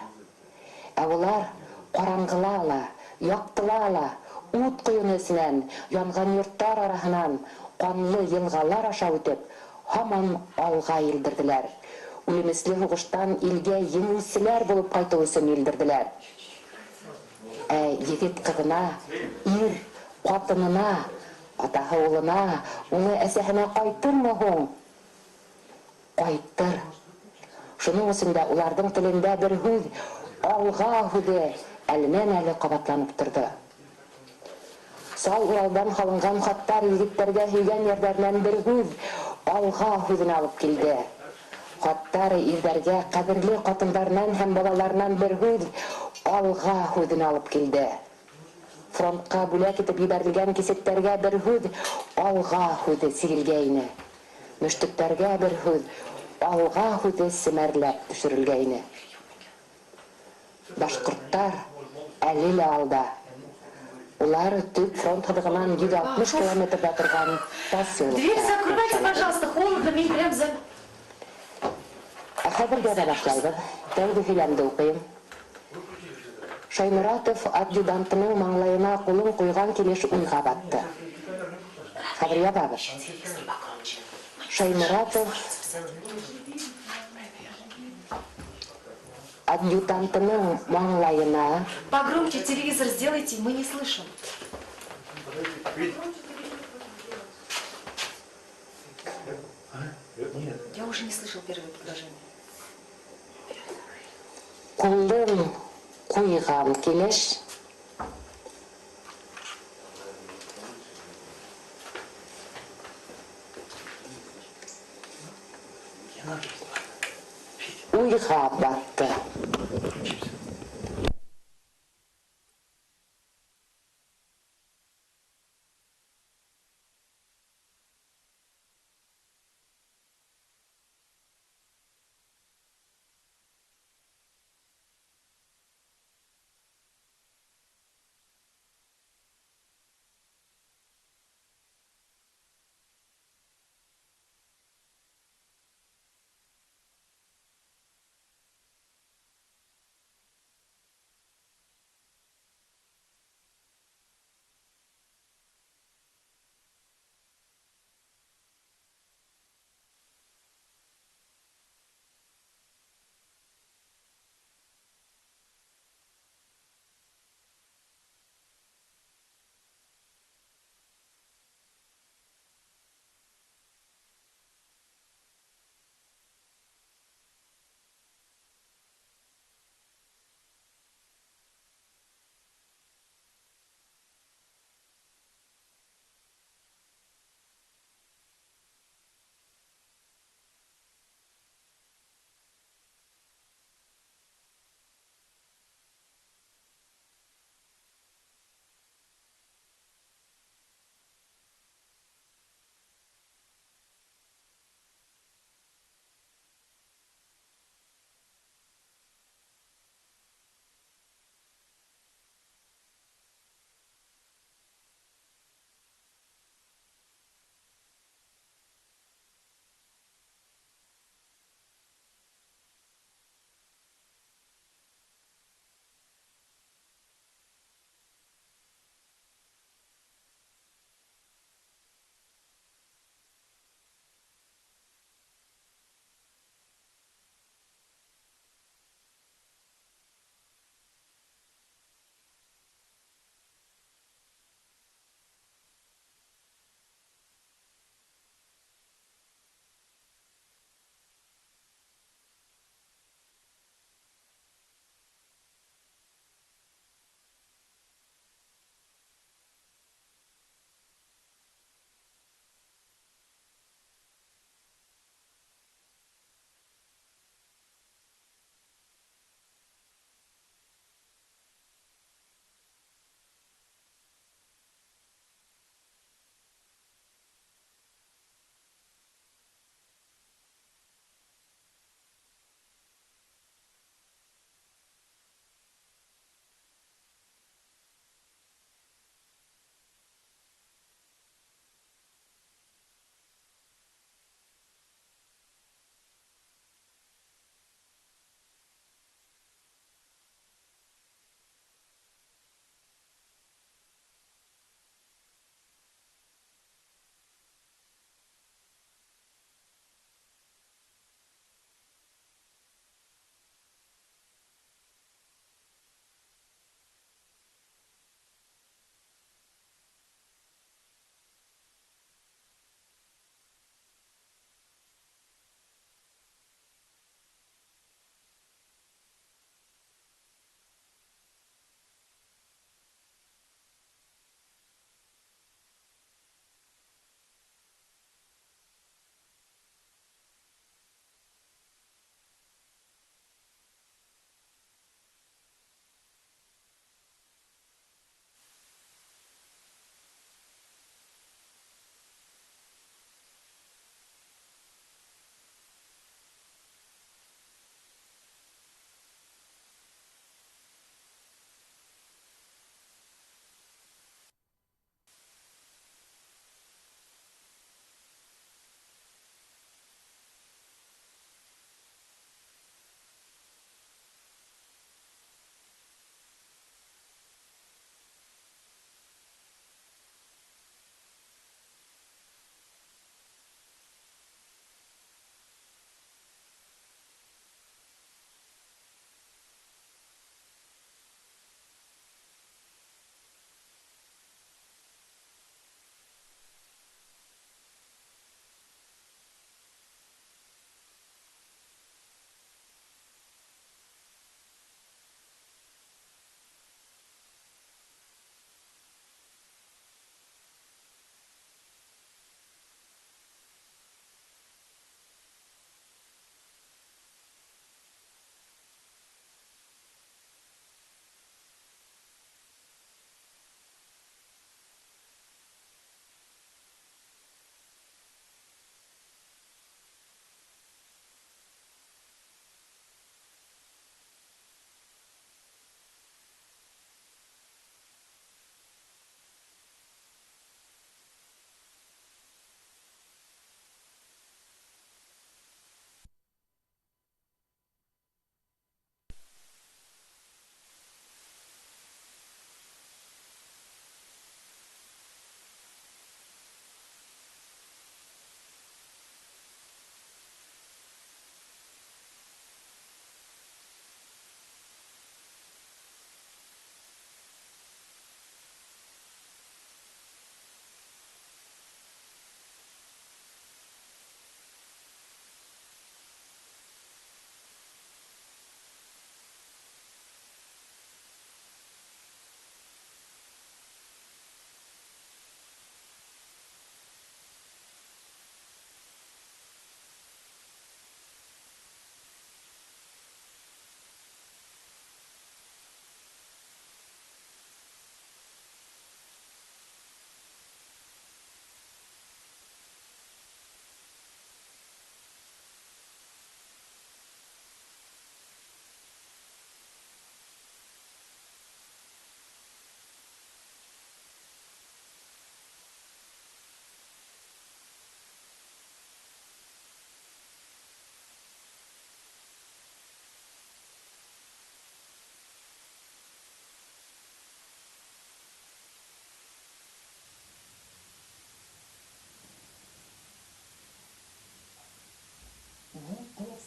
F: Улар ҡараңғыла ла, яҡтыла ла, ут ҡойоно эсенән, янған йорттар араһынан, ҡанлы йылғалар аша үтеп, Hamam alğa ildirdiler. Үлемесле һугыштан илгә еңүселәр булып кайту өчен илдерделәр. Егет кызына, ир катынына, атаһы улына, улы әсәһенә кайтырмы һуң? Кайтыр. Шуның өчен дә уларның телендә бер һүз алга һүзе әленнән-әле кабатланып торды. Сал уралдан халынган хаттар егетләргә һөйгән ярдәрләрен бер һүз алга һүзен алып килде. Хаттар ирдәргә кадерле катыннарынан һәм балаларынан бер һүз алга һүзен алып килде. Фронтка бүләк итеп ебәрелгән кисеттәргә бер һүз алга һүзе сигелгәйне. Мөштектәргә бер һүз алга һүзе семәрләп төшерелгәйне. Башкорттар әле лә алда. Улар төп фронт һыдыгынан 160 километрда торган поселок.
A: Дверь закрывайте, пожалуйста, холодно, мне прям за...
F: Хәбәргә дә башлайбыз. Тәүге һөйләмде укыйм. Шаймуратов адъютантының маңлайына кулын куйган килеш уйга батты. Хәбәр ябабыз. Шаймуратов адъютантының маңлайына...
A: Погромче телевизор сделайте, мы не слышим. Я уже не слышал первое предложение.
F: Кулын куйган килеш уйга батты.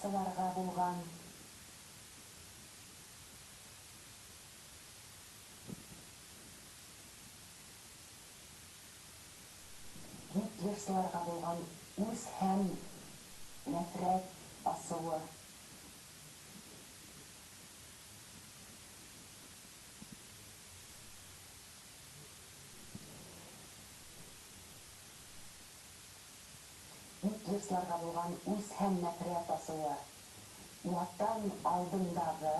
F: сыларға булган Гитлерсыларға булган үз һәм нәфрәт асылы. Гитлерсыларға булган үз һәм нәфрәт асылы. Ватан алдындагы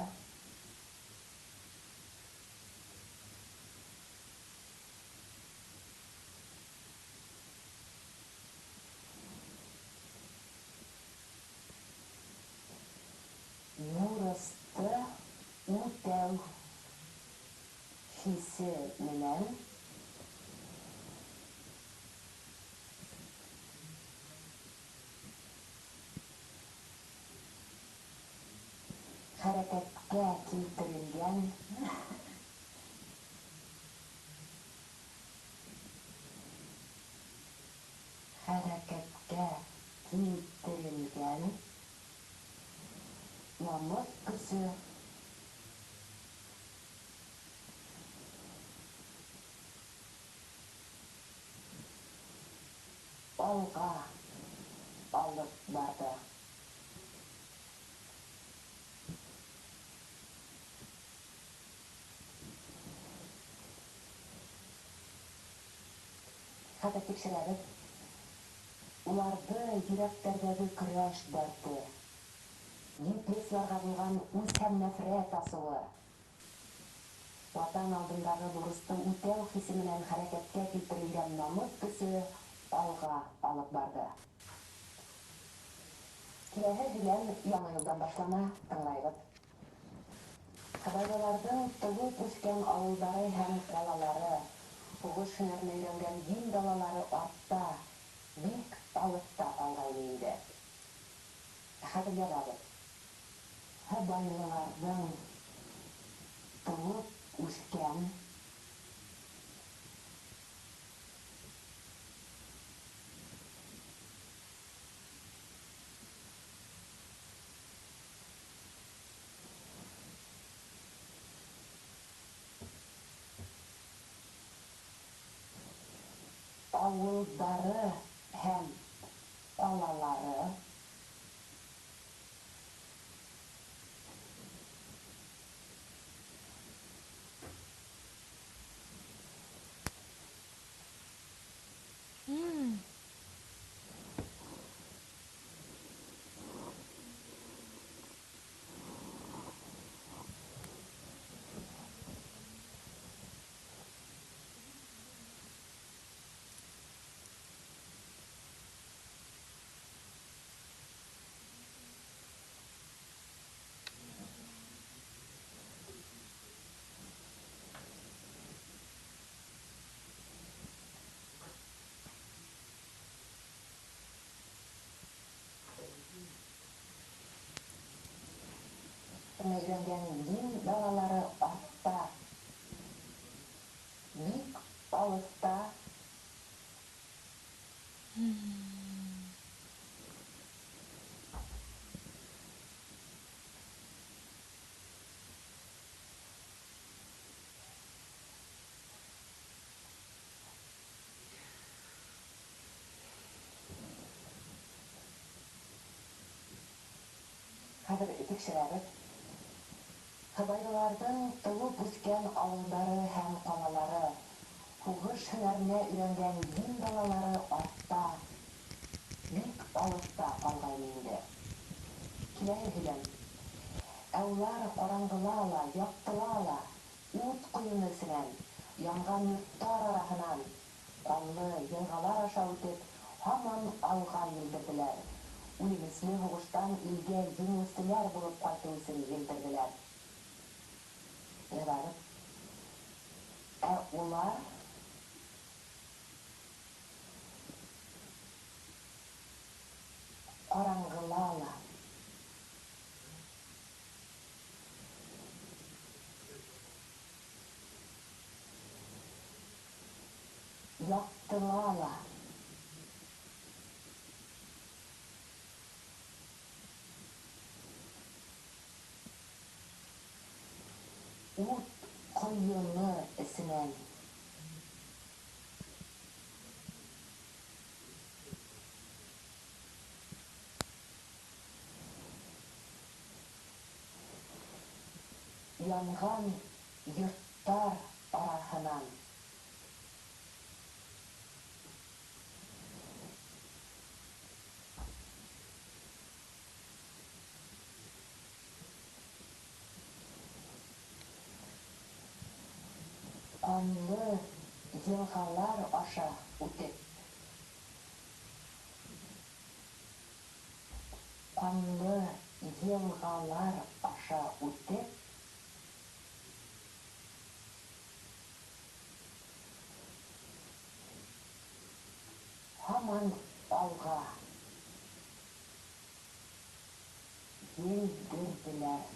F: бурысты үтәү хисе менән хәрәкәткә килтерелгән намыс көсө алга алып барды. Хәтта тикшерәбез, уларды йөрәкләрдәге көрәш дәрте, Гитлерсларга булган үз һәм нәфрәт асылы, ватан алдындагы бурысты үтәү хисе менән хәрәкәткә килтерелгән намыс көсө алга алып барды. Киләһе һөйләм яңа елдан башлана, тыңлайбыз. Кабайлардың тулып үскән авылдары һәм калалары, хугыш һөнәрен өйрәнгән дин далалары артта, бик алыста калган инде. Хәзер язабыз. Кабайлыларның тулып үскән авылдары һәм калалары өйрәнгән дин далалары артта, бик алыста хәзер тикшерәбез. Кабайлыларның тулып үскән авылдары һәм калалары, хугыш һөнәренә өйрәнгән дин далалары артта, бик алыста калган инде. Киләһе һөйләм. Ә улар караңгылала, яктылала, ут куенысынан, янган йорттар араһынан, канлы елгалар аша үтеп, һаман алга йөгерделәр. Үлемесле һугыштан илгә җиңүчеләр булып кайту өчен йөгерделәр. Язабыз. Ә улар караңгылала, яктылала, Ойыны ісінен. Янған йұрттар арахынан. Қанлы елғалар аша өтеп. Қанлы елғалар аша өтеп. Хаман алға елдірділер.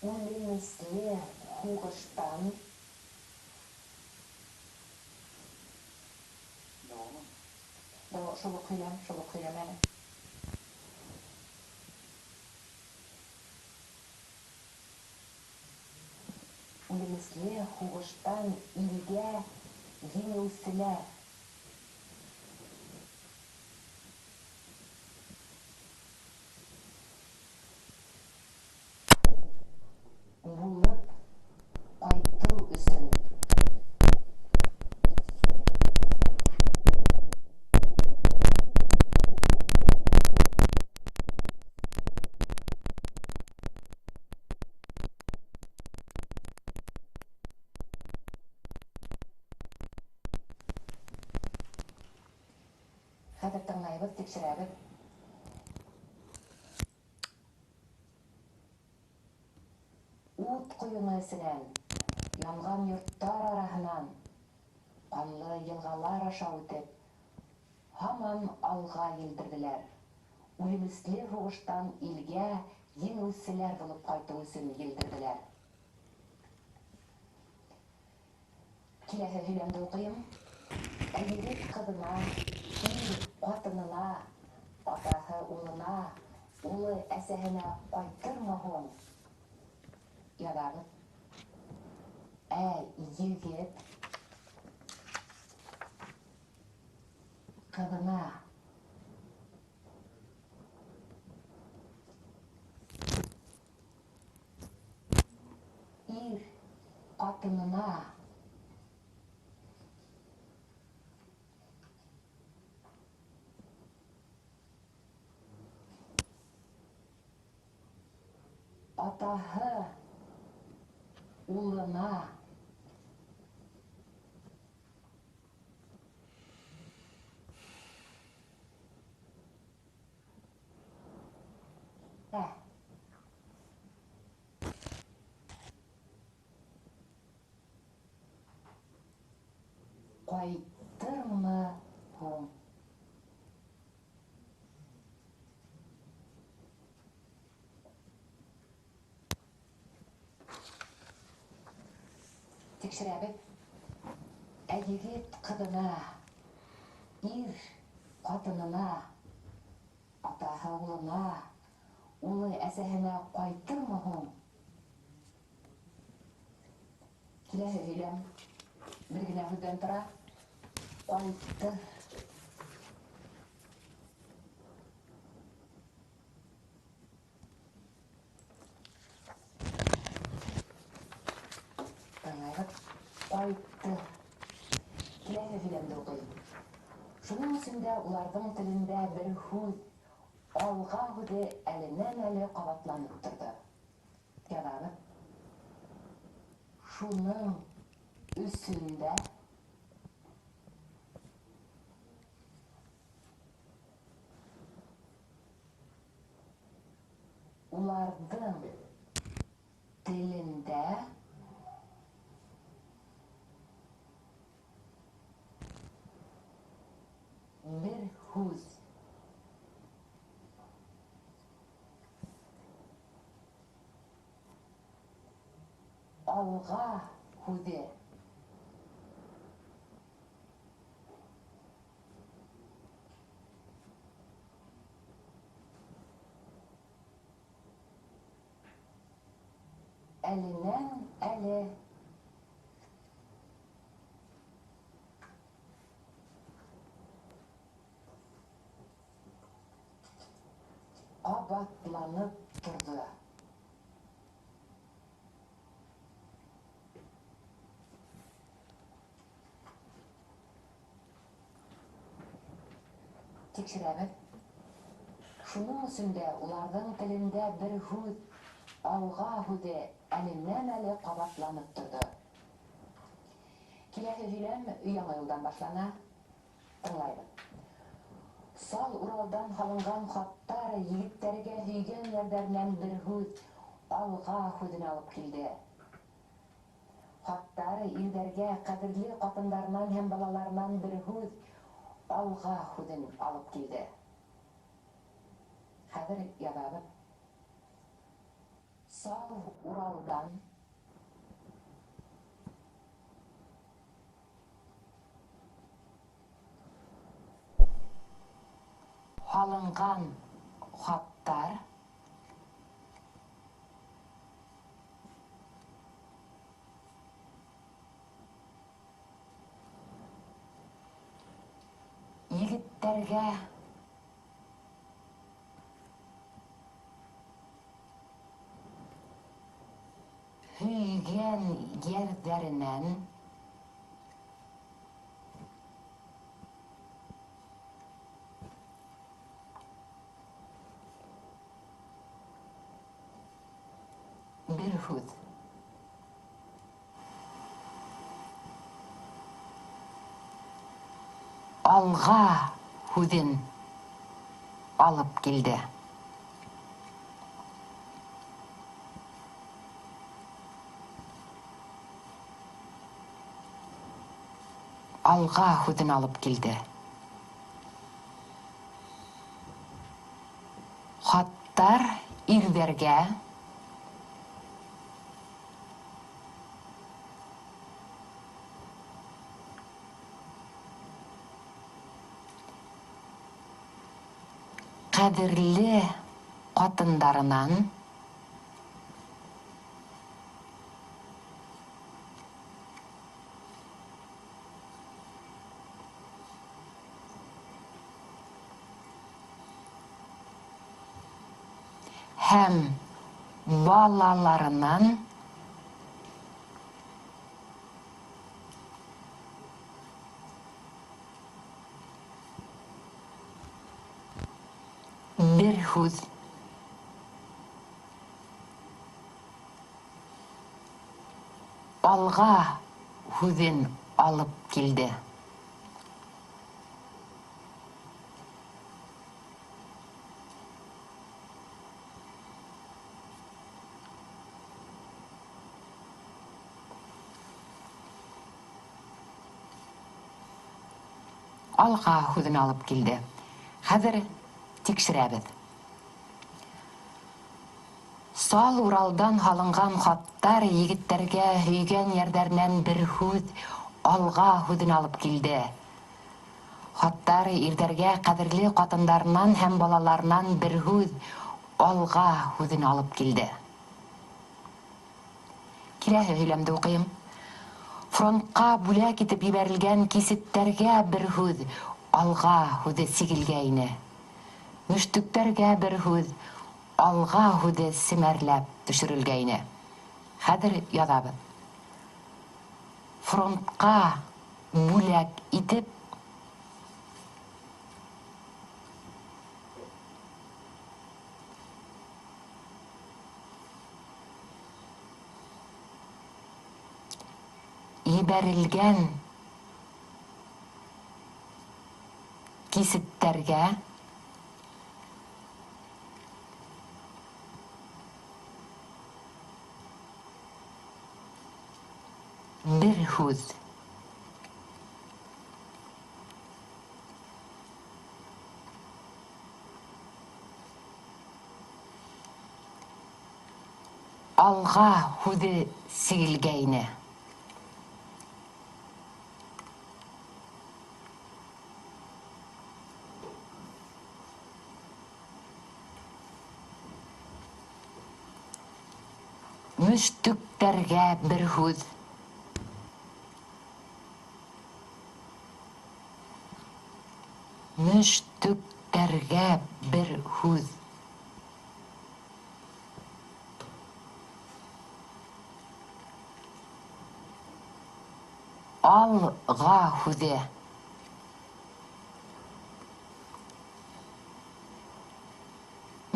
F: Өлімізле хуғыштан шұлық қилам әлі. Өлімізле хуғыштан илге еңеусілер. Болып қайту үшін. Қазір тыңлайбыз, текшірәбіз. Ут құйыны ісінен, янған йұрттар арахынан, қанлы елғалар аша өтеп, хаман алға елдірділер. Өлімізле хуғыштан илге еңеусілер болып қайту үшін елдірділер. Келесі сөйлемді оқиым. Әйелет қызына, ир қатынына, атасы ұлына, ұлы әсәһенә қайтырмағын. Ядағыз. Егет қызына, ир қатынына, атаһы улына, қайтырмы һуң. Текшірәбіз. Егет қызына, ир қатынына, атаһы улына, ұлы әсәһенә қайтырмы һуң. Келесі сөйлем. Bir gine hüden tıra. Қайтыр. Таңайғып. Қайтыр. Келесі сөйлемді оқиын. Шының үстінде олардың тілінде бір хүз алға хүде әлінен әлі қабатланып тұрды. Ядағы. Шының үстінде олардың тілінде bir huz alğa hude әленән әле. Кабатланып торды. Тикшерәбез. Шуның өчендә уларның телендә бер һүз алга һүзе әленнән әле кабатланып торды. Киләсе һөйләм яңа юлдан башлана. Тыңлайбыз. Сал Уралдан халынган хаттар егетләргә һөйгән ярдәрнән бер һүз алга һүзен алып килде. Хаттар ирдәргә кадерле катыннарыннан һәм балаларыннан бер һүз алга һүзен алып килде. Хәзер язабыз. Сал Уралдан халынган хаттар егетләргә һөйгән ярдәреннән bir һүз. Алга һүзен алып килде. Алга һүзен алып килде. Хаттар ирдәргә кадерле катындарынан һәм балаларынан bir һүз алга һүзен алып килде. Алга һүзен алып килде. Хәзер тикшерәбез. Сал Уралдан халынган хаттар егетләргә һөйгән ярдәрнән бер һүз алга һүзен алып килде. Хаттар ирдәргә кадерле катыннарыннан һәм балаларыннан бер һүз алга һүзен алып килде. Киләсе һөйләмдә укыйм. Фронтка бүләк итеп ебәрелгән кисеттәргә бер һүз алга һүзе сигелгәйне. Мөштүктәргә бер һүз алга һүзе симәрләп төшерелгәйне. Хәзер язабыз. Фронтка бүләк итеп ебәрелгән кисеттәргә bir һүз алга һүзе сигелгәйне. Мүштүктәргә бер һүз. Мүштүктәргә бер һүз. Алга һүзе.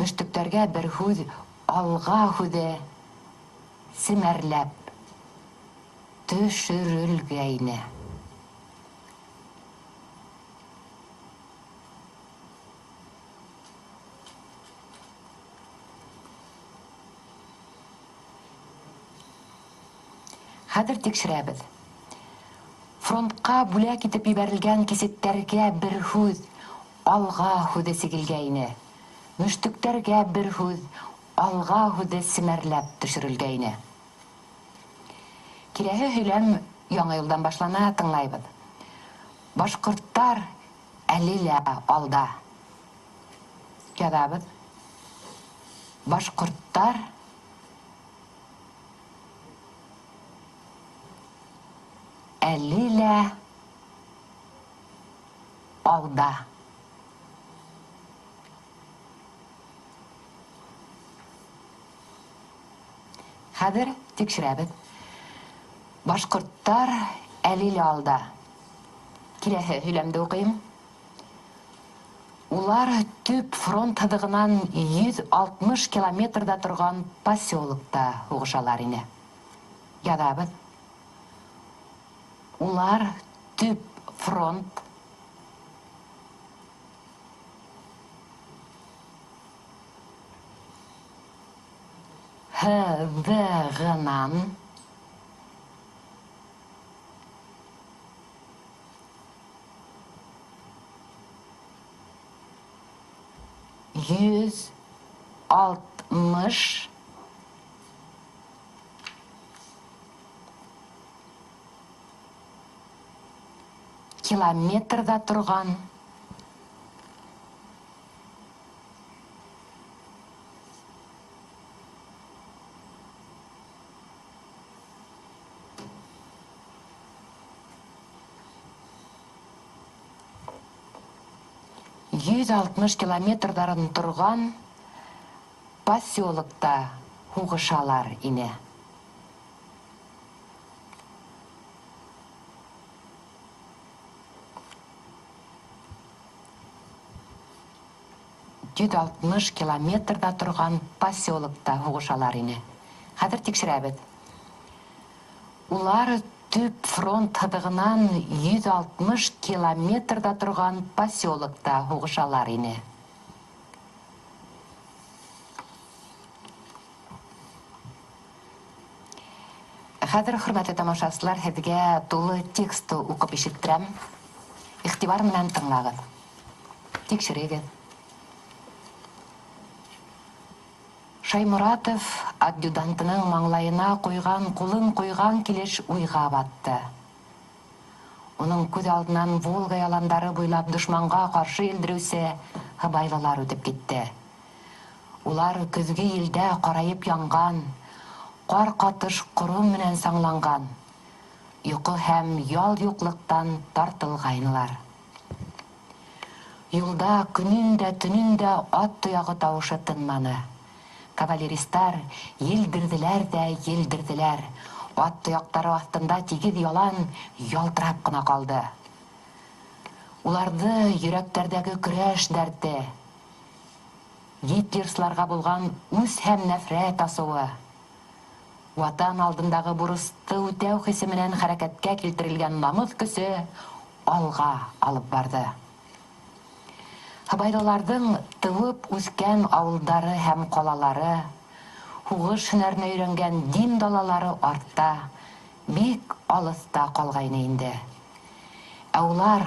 F: Мүштүктәргә бер һүз. Алга һүзе. Симәрләп төшерелгәйне. Хәзер тикшерәбез. Фронтка бүләк итеп ебәрелгән кисеттәргә бер һүз. Алга һүзе сигелгәйне. Мүштүктәргә бер һүз. Алга һүзе симәрләп төшерелгәйне. Киләһе һөйләм яңа елдан башлана, тыңлайбыз. Башкорттар әле лә алда. Язабыз. Башкорттар әле лә алда. Хәзер тикшерәбез. Башкорттар әле лә алда. Киләһе һөйләмде укыйм. Улар төп фронт һыдыгынан 160 километрда торган поселокта һугышалар ине. Язабыз. Улар төп фронт һыдыгынан 160 километрда торган километрдарын торган поселокта һугышалар ине. 160 километрда торган поселокта һугышалар ине. Хәзер тикшерәбез. Улар төп фронт һыдыгынан 160 километрда торган поселокта һугышалар ине. Хәзер, хөрмәтле тамашачылар, һеҙгә тулы текстты укып ишеттерәм. Игътибар менән тыңлагыҙ. Тикшерегеҙ. Шайморатов адъютантының маңлайына ҡуйған ҡулын ҡуйған килеш уйға батты. Уның күҙ алдынан Волга яландары буйлап дошманға ҡаршы елдереүсе һыбайлылар үтеп китте. Улар көҙгө елдә ҡарайып янған, ҡар ҡатыш ҡором менән саңланған, йоҡо һәм ял юҡлыҡтан тартылғайнылар. Юлда көнөн дә, төнөн дә ат тояғы тауышы тынманы. Кавалеристар елдерҙеләр дә елдерҙеләр. Ат тояҡтары аҫтында тигеҙ ялан ялтырап ҡына ҡалды. Уларҙы йөрәктәрҙәге көрәш дәрте, гитлерсларға булған үс һәм нәфрәт асыуы, ватан алдындағы бурысты үтәү хисе менән хәрәкәткә килтерелгән намыҫ көсө алға алып барды. Һыбайлыларҙың тыуып үскән ауылдары һәм ҡалалары, һуғыш һөнәренә өйрәнгән дин далалары артта, бик алыҫта ҡалғайны инде. Ә улар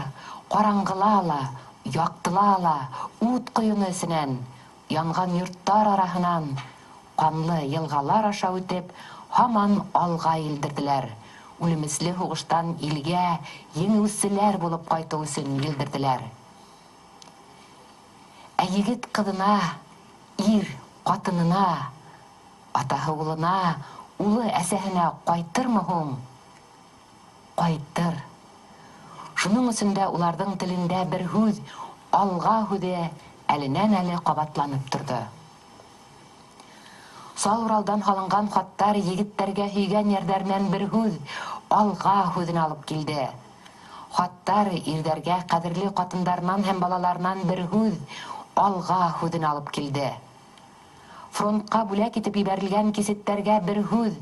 F: ҡараңғыла ла, яҡтыла ла, ут ҡойоно эсенән, янған йорттар араһынан, ҡанлы йылғалар аша үтеп, һаман алға елдерҙеләр. Үлемесле һуғыштан илгә еңеүселәр булып ҡайтыу өсөн елдерҙеләр. Ә егет ҡыҙына, ир ҡатынына, атаһы улына улы әсәһенә кайтырмы һуң? Кайтыр. Шуның өчен дә уларның телендә бер һүз, алга һүзе әленән-әле кабатланып торды. Сал Уралдан халынган хаттар егеттәргә һөйгән ярдәреннән бер һүз, алга һүзен алып килде. Хаттар ирдәргә кадерле катындарынан һәм балаларынан бер һүз, алга һүзен алып килде. Фронтка бүләк итеп ибәрелгән кисеттәргә бер һүз,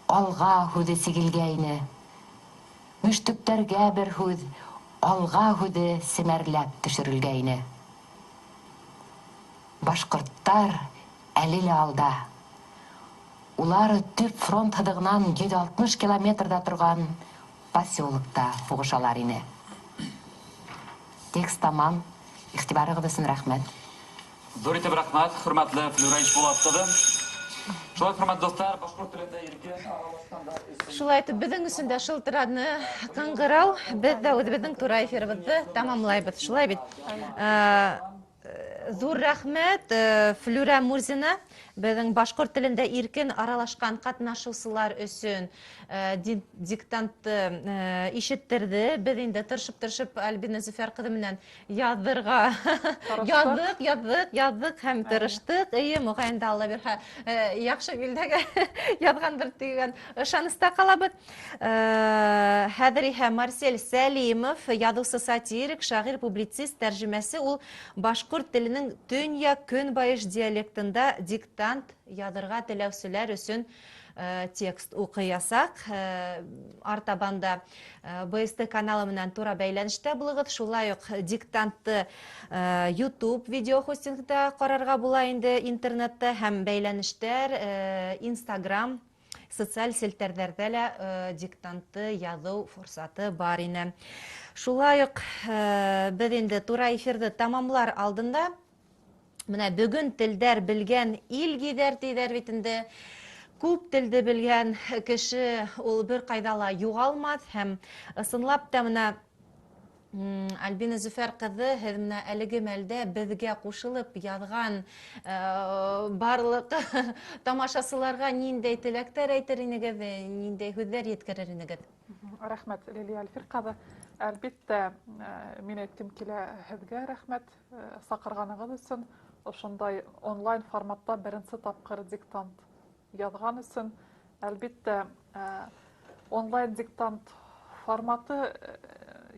F: алга һүзе сигелгәйне. Мөштүктәргә бер һүз, алга һүзе семәрләп төшерелгәйне. Башкорттар әле лә алда. Улар төп фронт һыдыгынан 160 километрда торган поселокта хугышалар ине. Текст тамам. Игътибарыгыз өчен рәхмәт.
G: Зур итеп рәхмәт, хөрмәтле Флюра Ишбулатова. Шулай, хөрмәтле достар, башкорт телендә иркен аралашканда
A: Шулай итеп, безнең өчен дә шылтыраны кыңгырау, без дә үзебезнең тура эфирыбызны тамамлайбыз. Шулай бит. Зур рәхмәт Флюра Мурзина, безнең башкорт телендә иркен аралашкан катнашучылар өчен диктантты ишеттерде. Без инде тырышып Альбина Зөфәр кызы менән язырга яздык һәм тырыштык. Мөгаен дә Алла бирһә, яхшы билдәгә язгандыр дигән ышаныста калабыз. Хәзер иһә Марсель Сәлимов, язучы сатирик, шагыйрь, публицист, тәрҗемәсе, ул башкорт теленең төньяк көнбайыш диалектында диктант язырга теләүчеләр өчен текст укыясак. Артабанда БСТ каналы менән тура бәйләнештә булыгыз. Шулай ук диктантты YouTube видео хостингда карарга була инде интернетта һәм бәйләнештәр Instagram социаль селтәрләрдә лә диктантты язу форсаты бар ине. Шулай ук без инде тура эфирде тамамлар алдында менә бүген телдәр белгән ил гидәр тидәр бит инде. Күп телде белгән кеше ул бер кайда ла югалмас һәм ысынлап та менә Альбина Зөфәр кызы һез менә әлеге мәлдә безгә кушылып язган барлык тамашачыларга ниндәй теләктәр әйтер инегез, ниндәй һүзләр yetkерер инегез?
B: Рәхмәт, Лилия Альфир кызы. Әлбәттә, мин әйткем килә һезгә рәхмәт сакырганыгыз өчен. Ошондай онлайн форматта беренче тапкыр диктант язган өчен. Әлбәттә, онлайн диктант форматы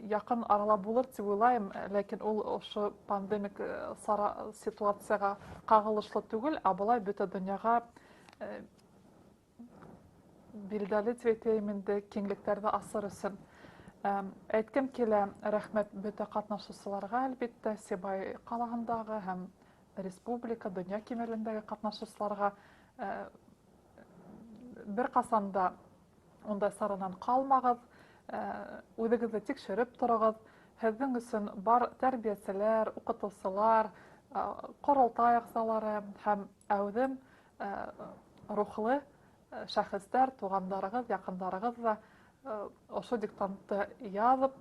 B: якын арала булыр дип уйлайм, ләкин ул ошо пандемик ситуацияга кагылышлы түгел, ә булай бөтә дөньяга билдәле дип әйтәм инде киңлекләрдә асыр өчен. Әйткем килә рәхмәт бөтә катнашучыларга, әлбәттә, Себай калаһындагы һәм республика, дөнья кимәлендәге катнашучыларга. Бер касанда ондай сарыннан калмагыз, үҙегеҙҙе тикшереп торығыҙ. Һеҙҙең өсөн бар тәрбиәселәр, уҡытыусылар, ҡоролтай ағзалары һәм әүҙем рухлы шәхестәр, туғандарығыҙ, яҡындарығыҙ ҙа ошо диктантты яҙып,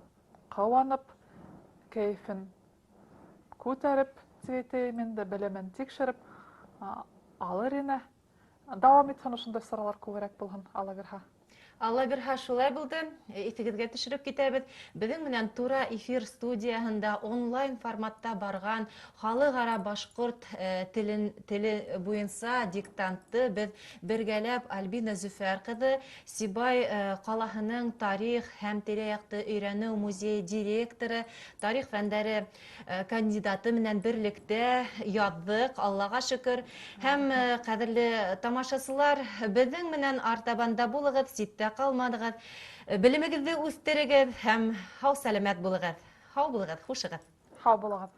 B: ҡыуанып, кәйефен күтәреп, тип инде белемен тикшереп алыр ине. Дауам итһен ошондай саралар күберәк булһын, Алла бирһә.
A: Алла бирһә, шулай булды. Иҫегеҙгә төшөрөп китәбеҙ. Беҙҙең менән тура эфир студияһында онлайн форматта барған халыҡ-ара башҡорт теле буйынса диктантты беҙ бергәләп Альбина Зөфәр ҡыҙы, Сибай ҡалаһының тарих һәм тирә-яҡты өйрәнеү музей директоры, тарих фәндәре кандидаты менән берлектә яҙҙыҡ, Аллаға шөкөр. Һәм ҡәҙерле тамашасылар, беҙҙең менән артабанда булығыҙ, ситтә ҡалмағыҙ, белемегеҙҙе үҫтерегеҙ һәм һау-сәләмәт булығыҙ. Һау булығыҙ, хушығыҙ.
B: Һау булығыҙ.